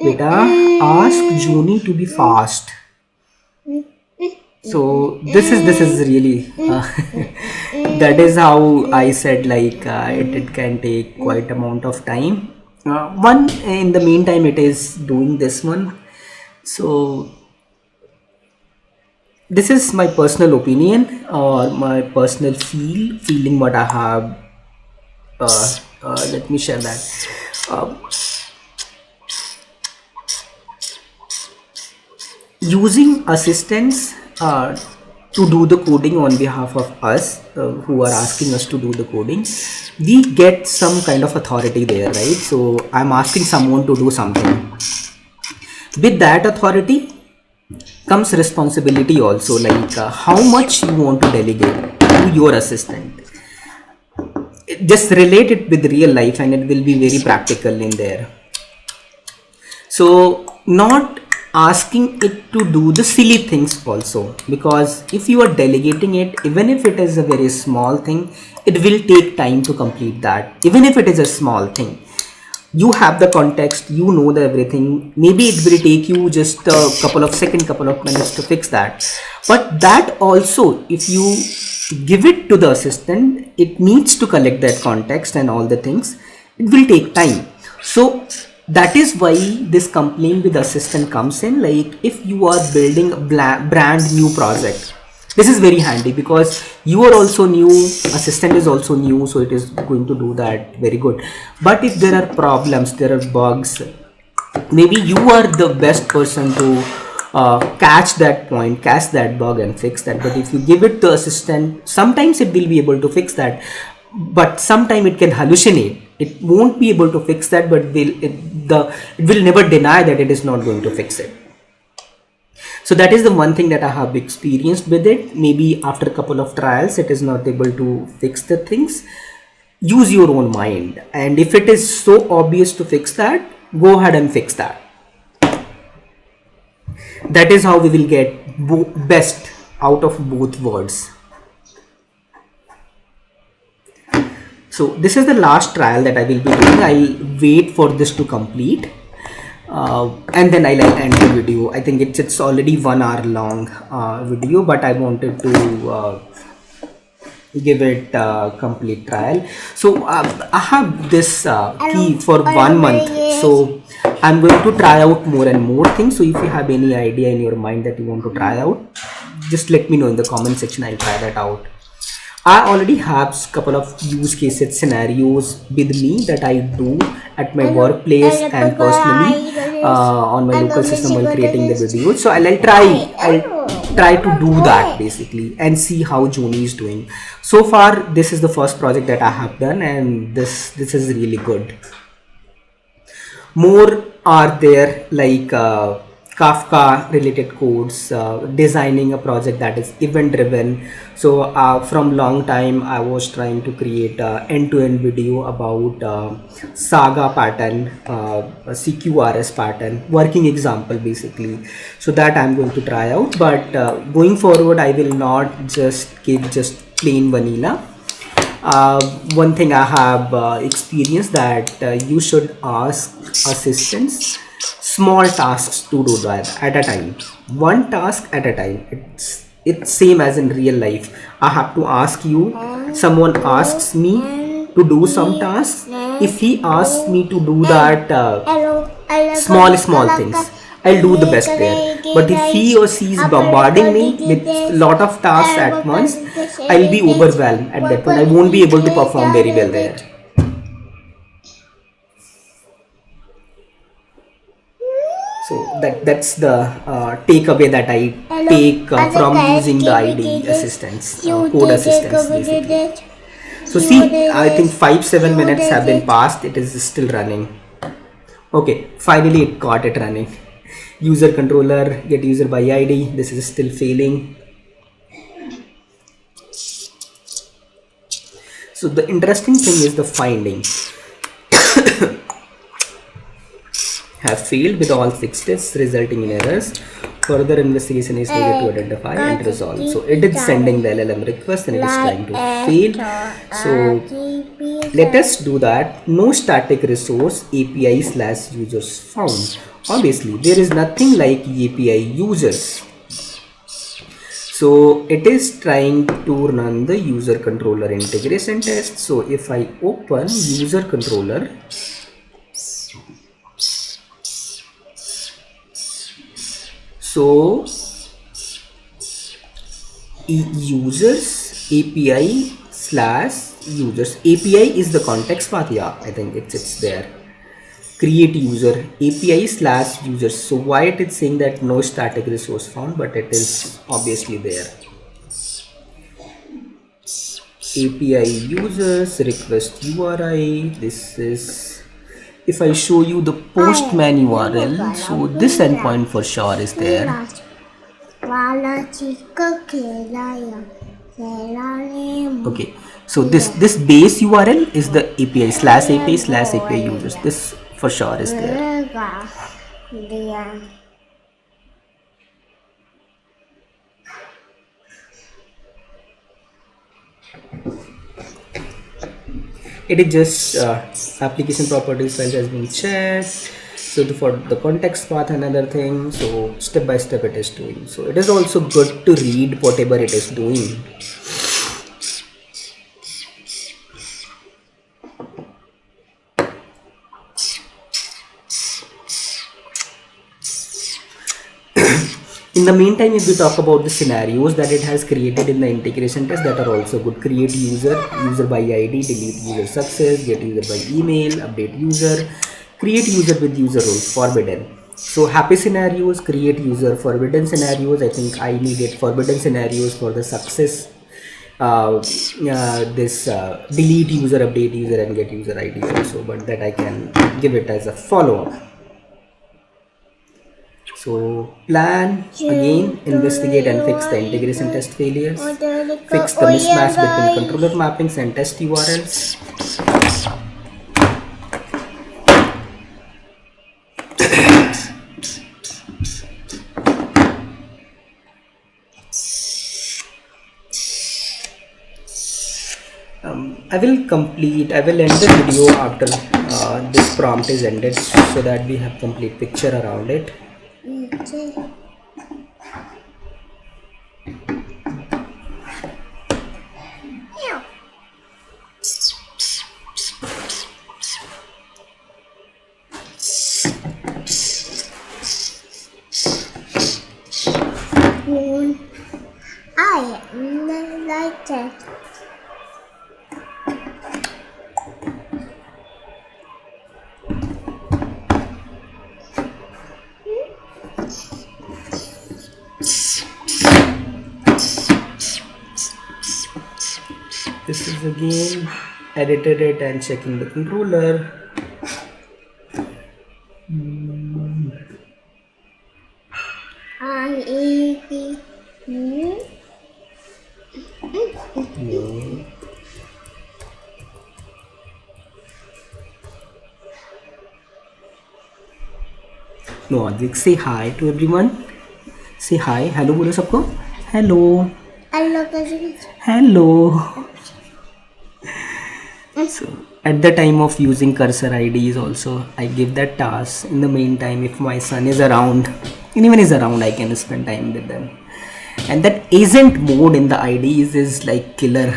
Beta, ask Junie to be fast. So this is really that is how I said like it can take quite amount of time. One in the meantime it is doing this one. So this is my personal opinion or my personal feeling what I have. Let me share that. Using assistants to do the coding on behalf of us who are asking us to do the coding, we get some kind of authority there, right? So I'm asking someone to do something. With that authority comes responsibility also, like how much you want to delegate to your assistant. Just relate it with real life and it will be very practical in there. So not asking it to do the silly things also, because if you are delegating it, even if it is a very small thing, it will take time to complete that. Even if it is a small thing, you have the context, you know the everything, maybe it will take you just a couple of seconds, couple of minutes to fix that. But that also, if you give it to the assistant, it needs to collect that context and all the things, it will take time. So that is why this complaint with assistant comes in. Like if you are building a brand new project, this is very handy because you are also new, assistant is also new, so it is going to do that very good. But if there are problems, there are bugs, maybe you are the best person to catch that point, catch that bug and fix that. But if you give it to assistant, sometimes it will be able to fix that, but sometimes it can hallucinate. It won't be able to fix that, but it will never deny that it is not going to fix it. So that is the one thing that I have experienced with it. Maybe after a couple of trials, it is not able to fix the things. Use your own mind, and if it is so obvious to fix that, go ahead and fix that. That is how we will get best out of both worlds. So this is the last trial that I will be doing. I'll wait for this to complete and then I'll end the video. I think it's already 1 hour long video, but I wanted to give it a complete trial. So I have this key for 1 month, so I'm going to try out more and more things. So if you have any idea in your mind that you want to try out, just let me know in the comment section. I'll try that out. I already have a couple of use cases scenarios with me that I do at my workplace and personally on my local system while creating the videos. So I'll try to do that basically and see how Junie is doing. So far, this is the first project that I have done, and this is really good. More are there, like Kafka related codes, designing a project that is event driven. So from long time I was trying to create a end-to-end video about saga pattern, CQRS pattern, working example basically. So that I'm going to try out, but going forward I will not just give just plain vanilla. One thing I have experienced that you should ask assistants small tasks to do that at a time, one task at a time. It's same as in real life. I have to ask you, someone asks me to do some tasks. If he asks me to do that small things, I'll do the best there. But if he or she is bombarding me with a lot of tasks at once, I'll be overwhelmed at that point. I won't be able to perform very well there. So that's the takeaway that I take from using the IDE assistants, code assistants basically. So see, I think 5-7 minutes have been passed. It is still running. Okay, finally it got it running. User controller, get user by ID. This is still failing. So the interesting thing is the finding. Have failed with all 6 tests resulting in errors. Further investigation is needed to identify and resolve. So it is sending the LLM request and it is trying to fail. So let us do that. No static resource API / users found. Obviously there is nothing like API users. So it is trying to run the user controller integration test. So if I open user controller, so users API / users, API is the context path. Yeah, I think it's there. Create user API / users. So why it is saying that no static resource found, but it is obviously there. API users request URI. This is, if I show you the Postman URL, so this endpoint for sure is there. Okay, so this base URL is the API / API users. This for sure is there. It is just application properties file has been checked. So for the context path, another thing. So step by step it is doing. So it is also good to read whatever it is doing. In the meantime, if we talk about the scenarios that it has created in the integration test, that are also good. Create user by ID, delete user success, get user by email, update user, create user with user role, forbidden. So happy scenarios, create user, forbidden scenarios. I think I needed forbidden scenarios for the success. Delete user, update user, and get user ID also, but that I can give it as a follow-up. So plan again, investigate and fix the integration test failures, fix the mismatch between controller mappings and test URLs. I will end the video after this prompt is ended, so that we have complete picture around it. I like that. This is again edited it and checking the controller. No, Advik, say hi to everyone. Say hi. Hello बोलो सबको. Hello. Hello. So at the time of using cursor IDs also, I give that task. In the meantime, if my son is around, anyone is around, I can spend time with them. And that agent mode in the IDs is like killer.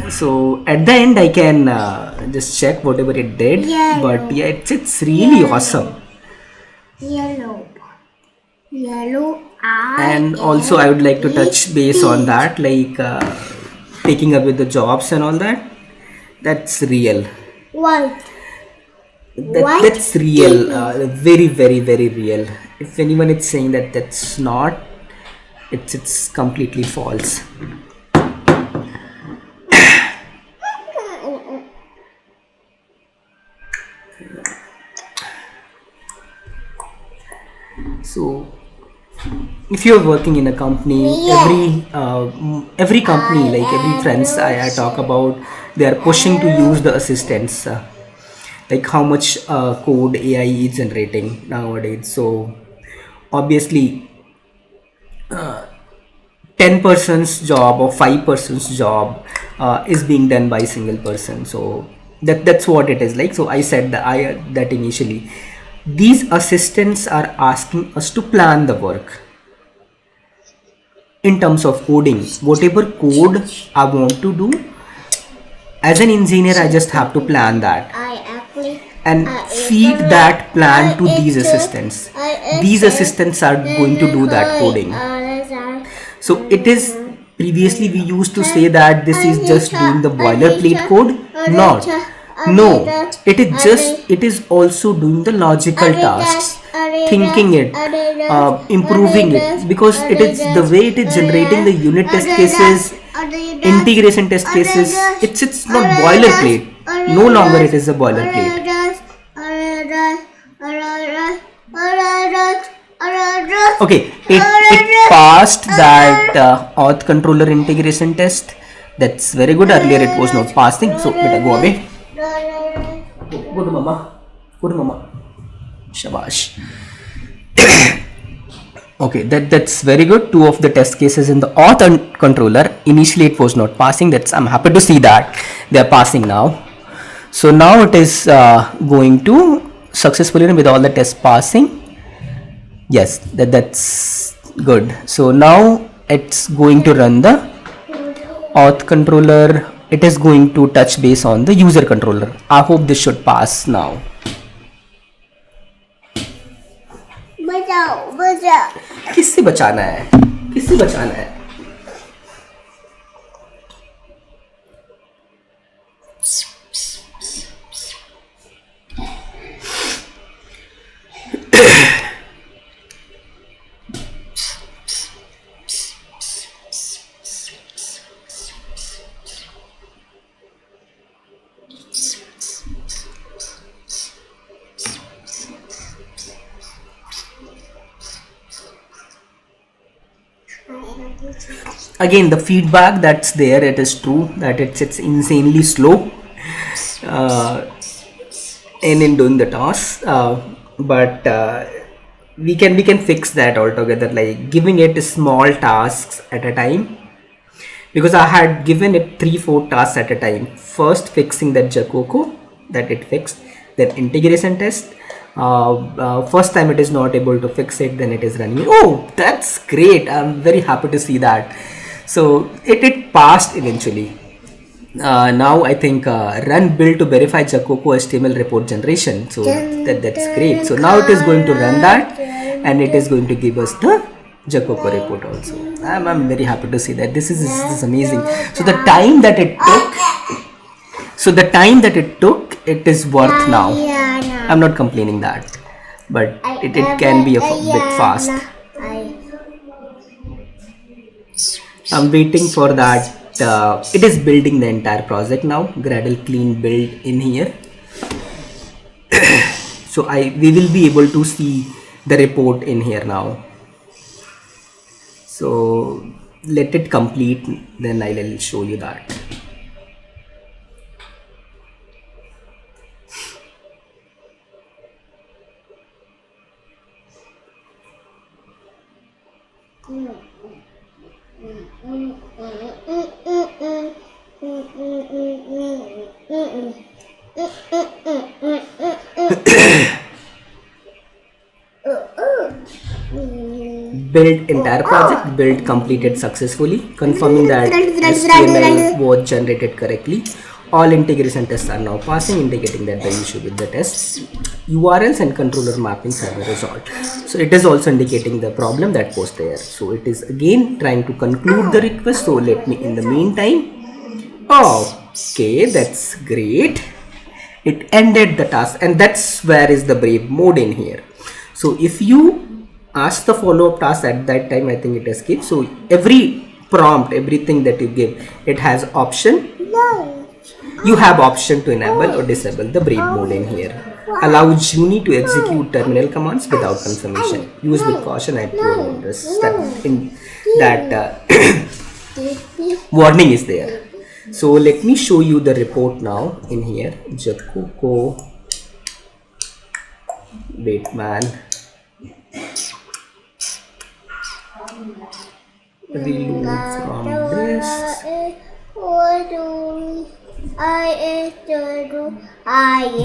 So at the end I can just check whatever it did, but yeah, it's really awesome. Yellow. Yellow I And also I would like to touch base on that, like taking away the jobs and all that. That's real. White. That's real. Very, very, very real. If anyone is saying that that's not, it's completely false. So if you're working in a company, every company, like every friends I talk about, they are pushing to use the assistants, like how much code AI is generating nowadays. So obviously 10 person's job or 5 person's job is being done by a single person. So that's what it is like. So I said that initially these assistants are asking us to plan the work in terms of coding. Whatever code I want to do as an engineer, I just have to plan that and feed that plan to these assistants. These assistants are going to do that coding. So it is, previously we used to say that this is just doing the boilerplate code. No, it is also doing the logical tasks, thinking it, improving it, because it is the way it is generating the unit test cases, integration test cases. It's not boilerplate. No longer it is a boilerplate. Okay, it passed that auth controller integration test. That's very good. Earlier it was not passing. So beta, go away. Go to mama. Go to mama. Shabash. Okay, that's very good. 2 of the test cases in the auth controller. Initially it was not passing. I'm happy to see that they are passing now. So now it is going to successfully with all the tests passing. Yes, that's good. So now it's going to run the auth controller. It is going to touch base on the user controller. I hope this should pass now. किससे बचाना है? किससे बचाना है? Again, the feedback that's there, it is true that it's insanely slow in doing the task, but we can fix that altogether, like giving it small tasks at a time, because I had given it 3-4 tasks at a time. First fixing that JaCoCo that it fixed, then integration test. First time it is not able to fix it, then it is running. Oh, that's great. I'm very happy to see that. So it passed eventually. Now I think run build to verify JaCoCo HTML report generation. So that's great. So now it is going to run that and it is going to give us the JaCoCo report also. I'm very happy to see that. This is amazing. So the time that it took, it is worth now. I'm not complaining that, but it can be a bit fast. I'm waiting for that. It is building the entire project now. Gradle clean build in here. So we will be able to see the report in here now. So let it complete, then I'll show you that. Build entire project, build completed successfully, confirming that HTML was generated correctly. All integration tests are now passing, indicating that the issue with the tests URLs and controller mappings have a result. So it is also indicating the problem that was there. So it is again trying to conclude the request. So let me in the meantime, okay, that's great. It ended the task, and that's where is the brave mode in here. So if you ask the follow-up task at that time, I think it escapes. So every prompt, everything that you give, it has option. You have option to enable or disable the brave mode in here. Allow Junie to execute terminal commands without confirmation. Use with caution. I told this that in that warning is there. So let me show you the report now in here. JaCoCo, Bateman, reload from this.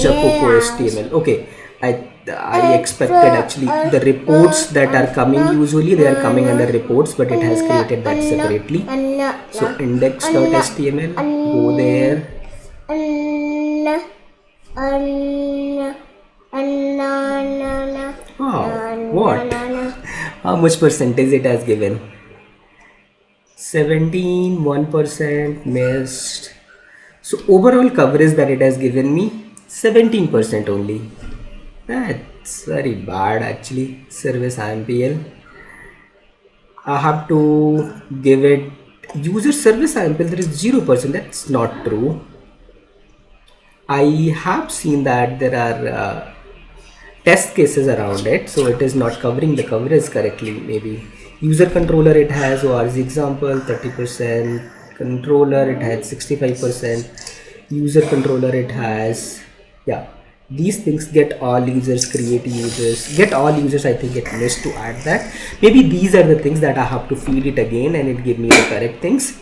JaCoCo HTML. Okay, I expected actually the reports that are coming, usually they are coming under reports, but it has created that separately. So index.html, go there. Oh, what? How much percentage it has given? 17, 1% missed. So overall coverage that it has given me 17% only. That's very bad actually. Service IMPL. I have to give it user service IMPL. There is 0%. That's not true. I have seen that there are test cases around it, so it is not covering the coverage correctly. Maybe user controller it has ORZ example 30%, controller it had 65%, user controller it has, yeah, these things get all users, create users, get all users. I think it missed to add that. Maybe these are the things that I have to feed it again and it give me the correct things.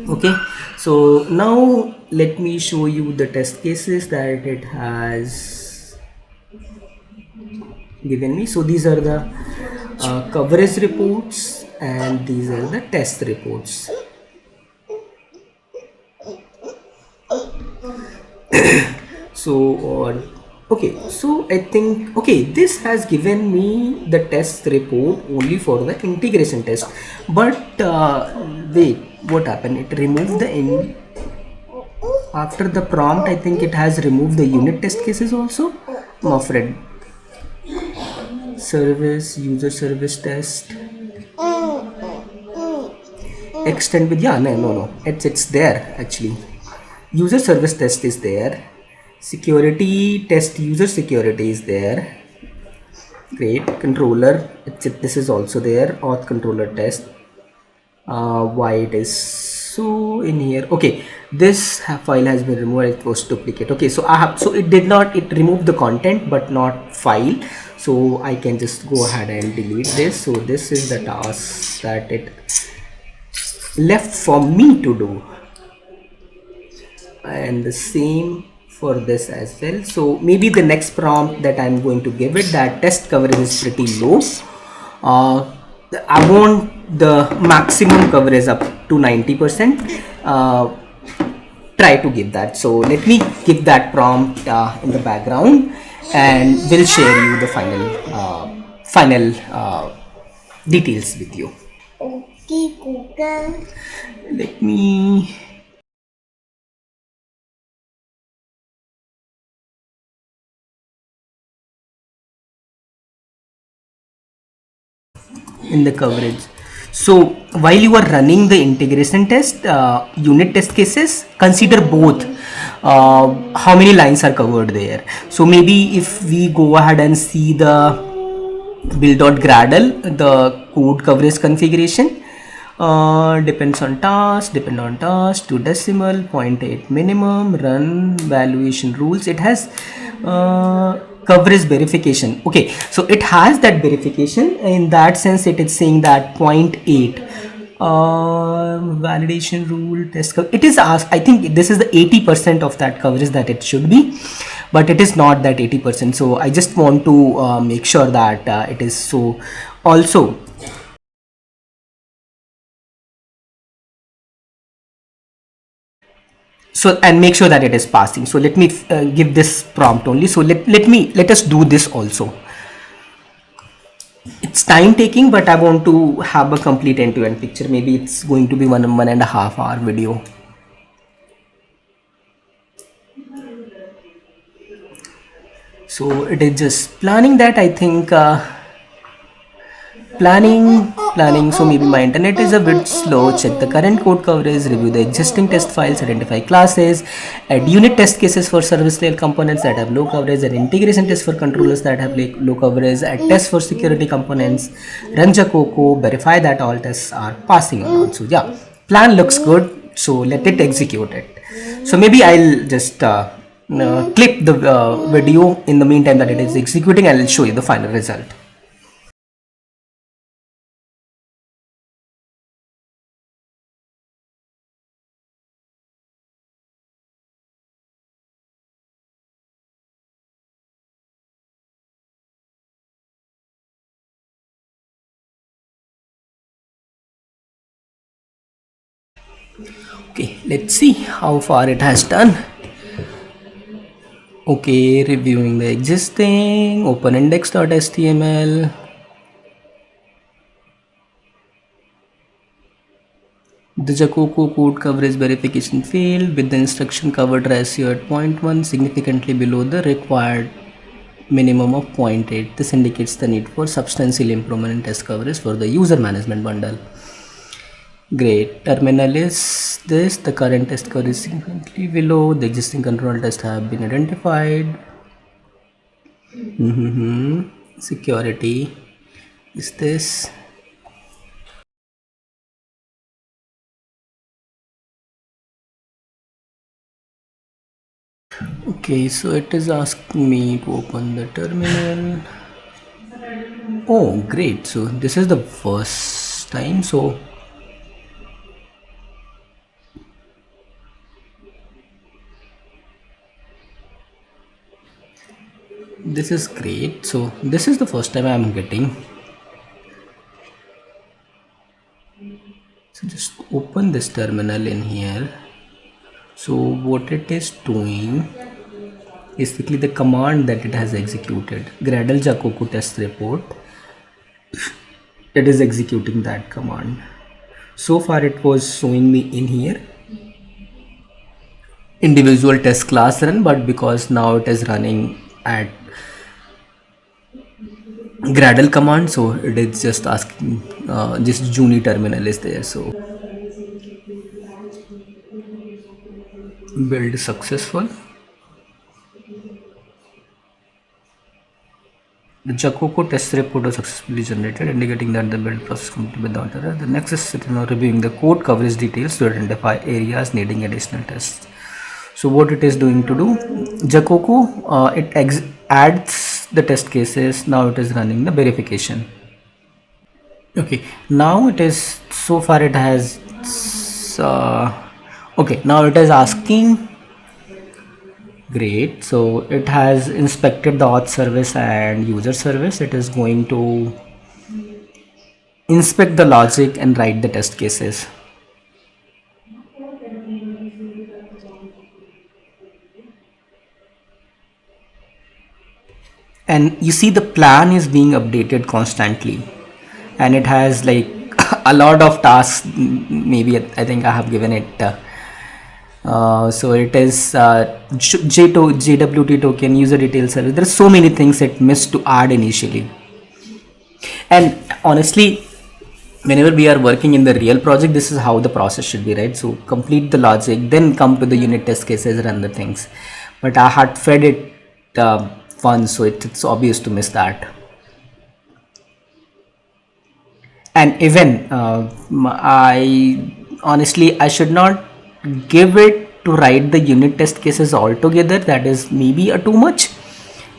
Okay, so now let me show you the test cases that it has given me. So these are the coverage reports and these are the test reports. So okay, so I think, okay, this has given me the test report only for the integration test, but wait, what happened? It removed the after the prompt. I think it has removed the unit test cases also. I'm afraid. Service, user service test, extend with, yeah, no, it's there actually. User service test is there, security test, user security is there, great. Controller, this is also there, auth controller test. Why it is so in here? Okay, this file has been removed, it was duplicate. Okay, so I have, so it did not, it removed the content but not file, so I can just go ahead and delete this. So this is the task that it left for me to do, and the same for this as well. So maybe the next prompt that I'm going to give it, that test coverage is pretty low. I want the maximum coverage up to 90%. Try to give that. So let me give that prompt in the background and we'll share you the final details with you. Okay, Google. Let me in the coverage. So while you are running the integration test, unit test cases, consider both how many lines are covered there. So maybe if we go ahead and see the build.gradle, the code coverage configuration, depends on task, to decimal, 0.8 minimum, run, valuation rules. It has coverage verification. Okay, so it has that verification. In that sense, it is saying that 0.8 validation rule test it is asked. I think this is the 80% of that coverage that it should be, but it is not that 80%. So I just want to make sure that it is. So also So, and make sure that it is passing. So let me give this prompt only. So let us do this also. It's time taking, but I want to have a complete end-to-end picture. Maybe it's going to be 1.5 hour video. So it is just planning that, I think. Planning. So maybe my internet is a bit slow. Check the current code coverage, review the existing test files, identify classes, add unit test cases for service layer components that have low coverage, and integration tests for controllers that have low coverage, add tests for security components, run JaCoCo, verify that all tests are passing or not. So yeah, plan looks good. So let it execute it. So maybe I'll just clip the video in the meantime that it is executing, and I'll show you the final result. Okay, let's see how far it has done. Okay, reviewing the existing, open index.html. The JaCoCo code coverage verification failed with the instruction covered ratio at 0.1 significantly below the required minimum of 0.8. This indicates the need for substantial improvement in test coverage for the user management bundle. Great. Terminal is this. The current test coverage is significantly below. The existing control tests have been identified. Security is this. Okay, so it is asking me to open the terminal. Oh, great. So this is the first time. So this is great. So this is the first time I'm getting. So just open this terminal in here. So what it is doing, basically the command that it has executed, Gradle JaCoCo test report, it is executing that command. So far it was showing me in here individual test class run, but because now it is running at Gradle command, so it is just asking just Junie terminal is there. So build successful. The JaCoCo test report was successfully generated, indicating that the build process completed without error. The next is reviewing the code coverage details to identify areas needing additional tests. So what it is doing to do, JaCoCo, it adds the test cases. Now it is running the verification. Okay, now it is, so far it has okay, now it is asking. Great. So it has inspected the auth service and user service. It is going to inspect the logic and write the test cases. And you see the plan is being updated constantly, and it has like a lot of tasks. Maybe I think I have given it so it is JWT token, user detail service. There are so many things it missed to add initially. And honestly, whenever we are working in the real project, this is how the process should be, right? So complete the logic, then come to the unit test cases, run the things. But I had fed it once, so it's obvious to miss that. And even I should not give it to write the unit test cases altogether. That is maybe a too much.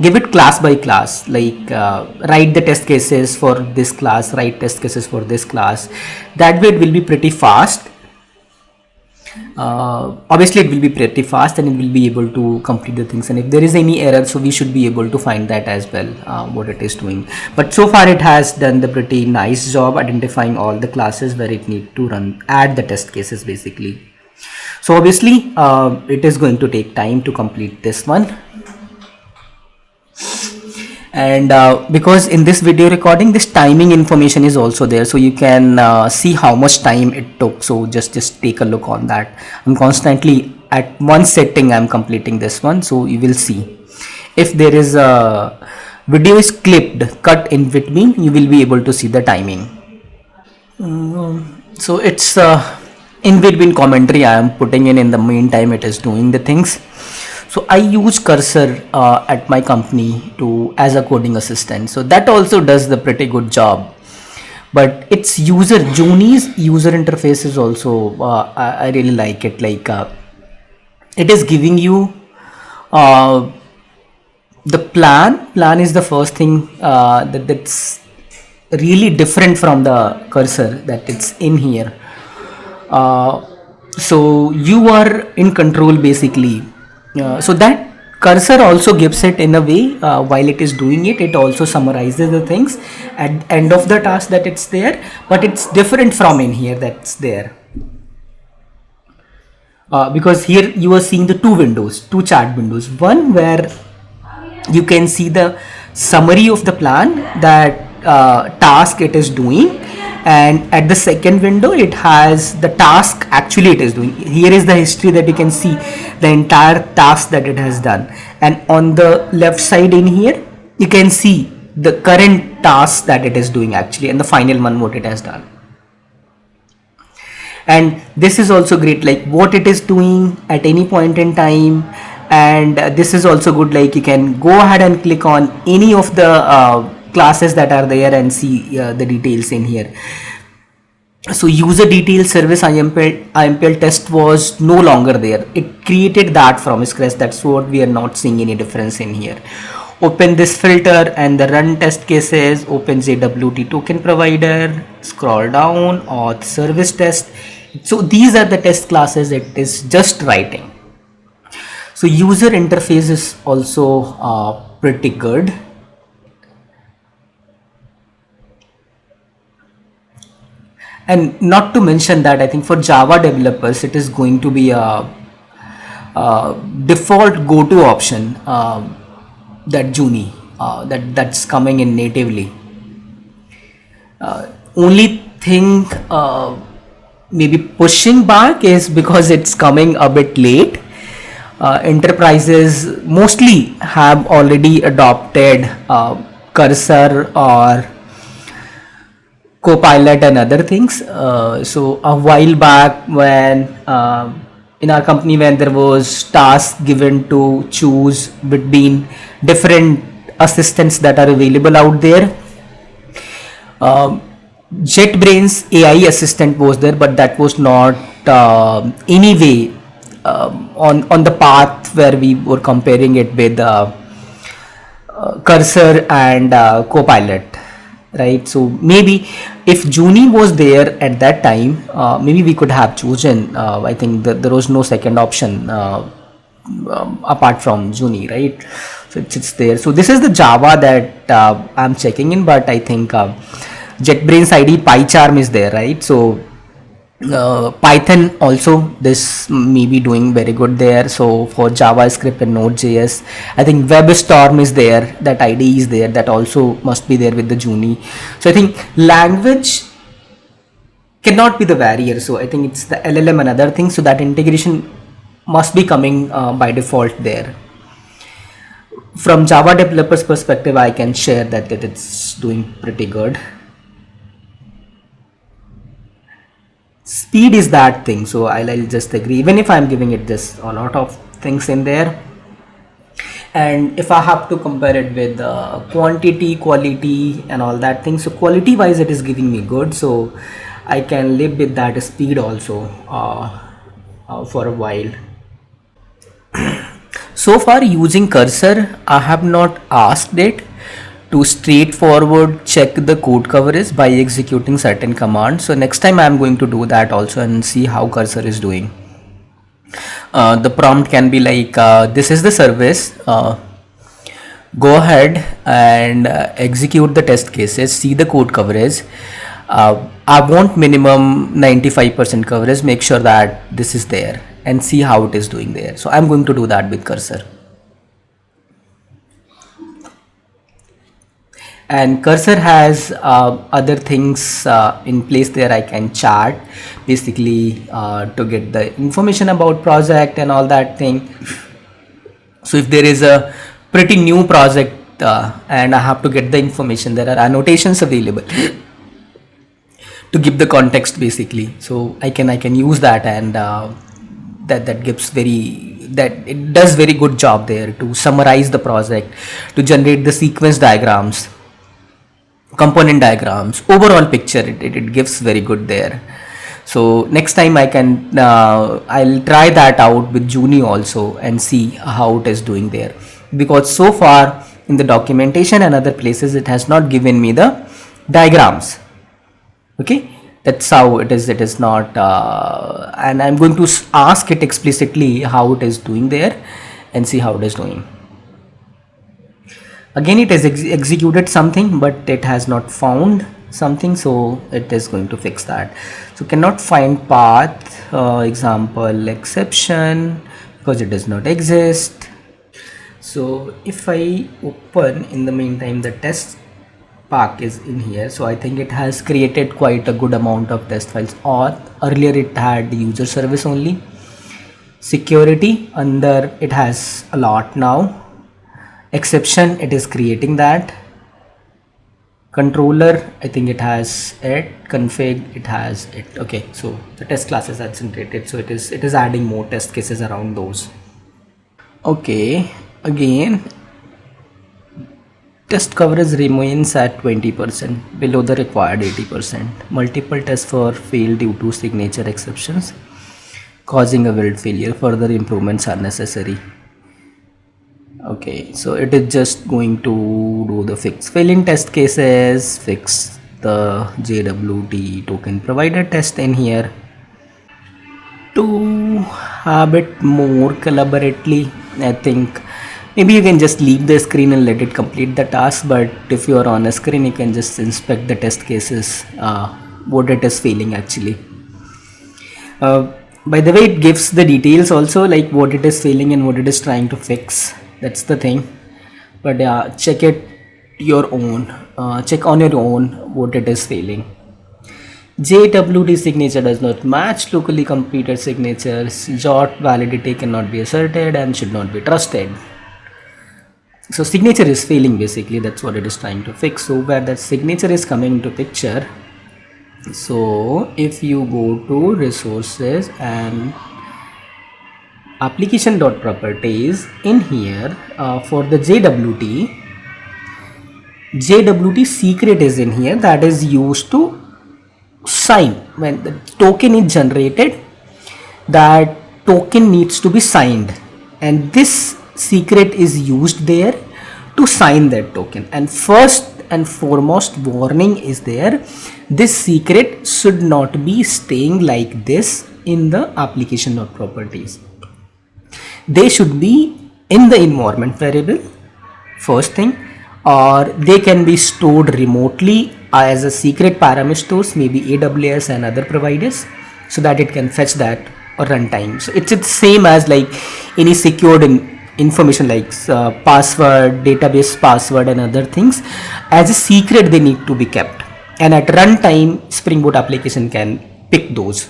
Give it class by class, like write the test cases for this class, write test cases for this class. That way it will be pretty fast. Obviously it will be pretty fast, and it will be able to complete the things, and if there is any error, so we should be able to find that as well, what it is doing. But so far it has done the pretty nice job identifying all the classes where it need to add the test cases basically. So obviously it is going to take time to complete this one. And because in this video recording this timing information is also there, so you can see how much time it took. So just take a look on that. I'm constantly at one setting I'm completing this one, so you will see if there is a video is cut in between, you will be able to see the timing. So it's in between commentary I am putting in the meantime it is doing the things. So I use cursor at my company to as a coding assistant, so that also does the pretty good job. But its Junie's user interface is also I really like it. Like it is giving you the plan is the first thing that's really different from the cursor that it's in here. So you are in control basically. So that cursor also gives it in a way while it is doing it, it also summarizes the things at end of the task that it's there, but it's different from in here that's there. Because here you are seeing the two chat windows, one where you can see the summary of the plan that task it is doing, and at the second window it has the task actually it is doing. Here is the history that you can see the entire task that it has done, and on the left side in here you can see the current task that it is doing actually, and the final one what it has done. And this is also great, like what it is doing at any point in time. And this is also good, like you can go ahead and click on any of the classes that are there and see the details in here. So user detail service IMPL test was no longer there, it created that from scratch. That's what we are not seeing any difference in here. Open this filter and the run test cases, open JWT token provider, scroll down, auth service test. So these are the test classes it is just writing. So user interface is also pretty good. And not to mention that I think for Java developers it is going to be a default go-to option, that Junie that's coming in natively. Only thing maybe pushing back is because it's coming a bit late. Enterprises mostly have already adopted cursor or Copilot and other things. So a while back when in our company when there was task given to choose between different assistants that are available out there, JetBrains AI assistant was there, but that was not anyway on the path where we were comparing it with cursor and Copilot, right? So maybe if Junie was there at that time, maybe we could have chosen. I think that there was no second option apart from Junie, right? So it's there. So this is the Java that I'm checking in, but I think JetBrains ID PyCharm is there, right? So Python also this may be doing very good there. So for JavaScript and Node.js, I think WebStorm is there, that IDE is there, that also must be there with the Junie. So I think language cannot be the barrier. So I think it's the LLM and other things. So that integration must be coming by default there. From Java developers perspective, I can share that it's doing pretty good. Speed is that thing, so I'll just agree, even if I'm giving it this a lot of things in there. And if I have to compare it with quantity, quality and all that thing, so quality wise it is giving me good, so I can live with that speed also for a while. So far using cursor, I have not asked it to straightforward check the code coverage by executing certain commands. So next time I'm going to do that also and see how cursor is doing. The prompt can be like, this is the service, go ahead and execute the test cases, see the code coverage. I want minimum 95% coverage, make sure that this is there, and see how it is doing there. So I'm going to do that with cursor. And cursor has other things in place there. I can chat basically to get the information about project and all that thing. So if there is a pretty new project and I have to get the information, there are annotations available to give the context basically. So I can use that, and that gives it does very good job there to summarize the project, to generate the sequence diagrams, component diagrams, overall picture. It gives very good there. So next time I'll try that out with Junie also and see how it is doing there, because so far in the documentation and other places it has not given me the diagrams. Okay, that's how it is not and I'm going to ask it explicitly how it is doing there and see how it is doing. Again, it has executed something, but it has not found something, so it is going to fix that. So cannot find path, example exception, because it does not exist. So if I open in the meantime the test pack is in here, so I think it has created quite a good amount of test files, or earlier it had user service only. Security, under it has a lot now. Exception, it is creating that. Controller, I think it has it. Config, it has it. Okay, so the test classes are generated, so it is adding more test cases around those. Okay, again test coverage remains at 20%, below the required 80%. Multiple tests for failed due to signature exceptions, causing a build failure. Further improvements are necessary. Okay, so it is just going to do the fix failing test cases, fix the JWT token provider test in here. To have it more collaboratively, I think maybe you can just leave the screen and let it complete the task, but if you are on a screen you can just inspect the test cases, what it is failing actually. By the way, it gives the details also, like what it is failing and what it is trying to fix. That's the thing. But yeah, check it your own, check on your own what it is failing. JWT signature does not match locally completed signatures. JOT validity cannot be asserted and should not be trusted. So signature is failing basically, that's what it is trying to fix. So where that signature is coming into picture, so if you go to resources and application.properties in here, for the JWT secret is in here, that is used to sign. When the token is generated, that token needs to be signed, and this secret is used there to sign that token. And first and foremost warning is there, this secret should not be staying like this in the application.properties. They should be in the environment variable, first thing, or they can be stored remotely as a secret parameters, maybe AWS and other providers, so that it can fetch that or runtime. So it's the same as like any secured information like password, database password and other things. As a secret they need to be kept, and at runtime Spring Boot application can pick those.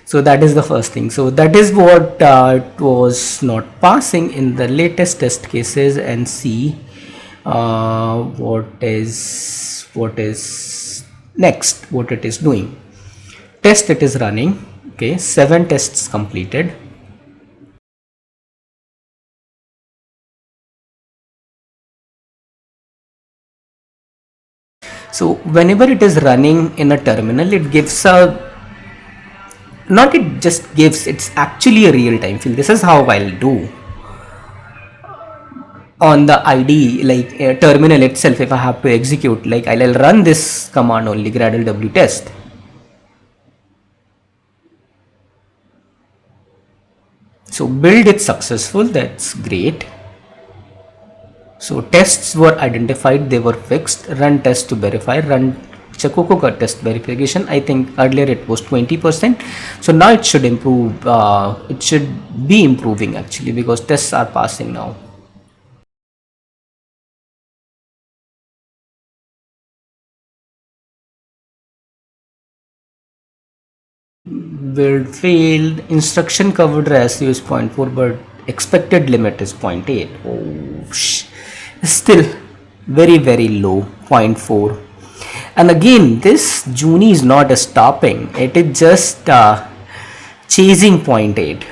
So that is the first thing. So that is what it was not passing in the latest test cases, and see what is next, what it is doing. Test, it is running. Okay, 7 tests completed. So whenever it is running in a terminal, it gives a, not it just gives, it's actually a real-time field. This is how I'll do on the IDE, like terminal itself. If I have to execute, like I'll run this command only, gradle w test. So build is successful, that's great. So tests were identified, they were fixed. Run test to verify, run JaCoCo test verification. I think earlier it was 20%, so now it should improve. It should be improving actually, because tests are passing now. Word failed. Instruction covered ratio is 0.4, but expected limit is 0.8. Oh, still very low, 0.4. And again, this Junie is not stopping. It is just chasing 0.8.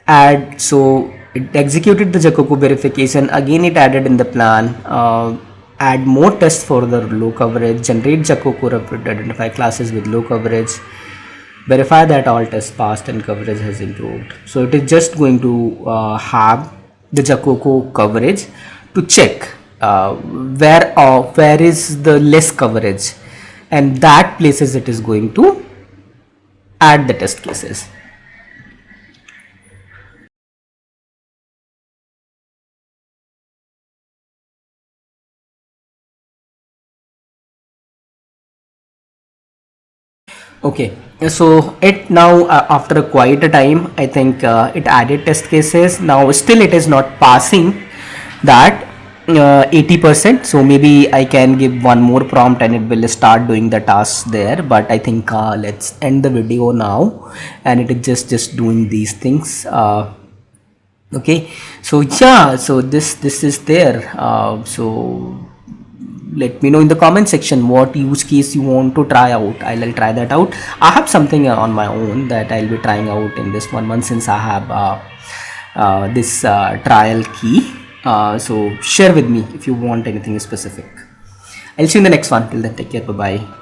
Add, so it executed the JaCoCo verification. Again, it added in the plan. Add more tests for the low coverage. Generate JaCoCo report to identify classes with low coverage. Verify that all tests passed and coverage has improved. So it is just going to have the JaCoCo coverage to check where is the less coverage, and that places it is going to add the test cases. Okay, so it now after a quite a time, I think it added test cases. Now still it is not passing that 80%. So maybe I can give one more prompt and it will start doing the tasks there. But I think let's end the video now, and it is just doing these things. Okay, so yeah, so this is there. So let me know in the comment section what use case you want to try out. I'll try that out. I have something on my own that I'll be trying out in this 1 month, since I have this trial key. So share with me if you want anything specific. I'll see you in the next one. Till then, take care. Bye bye.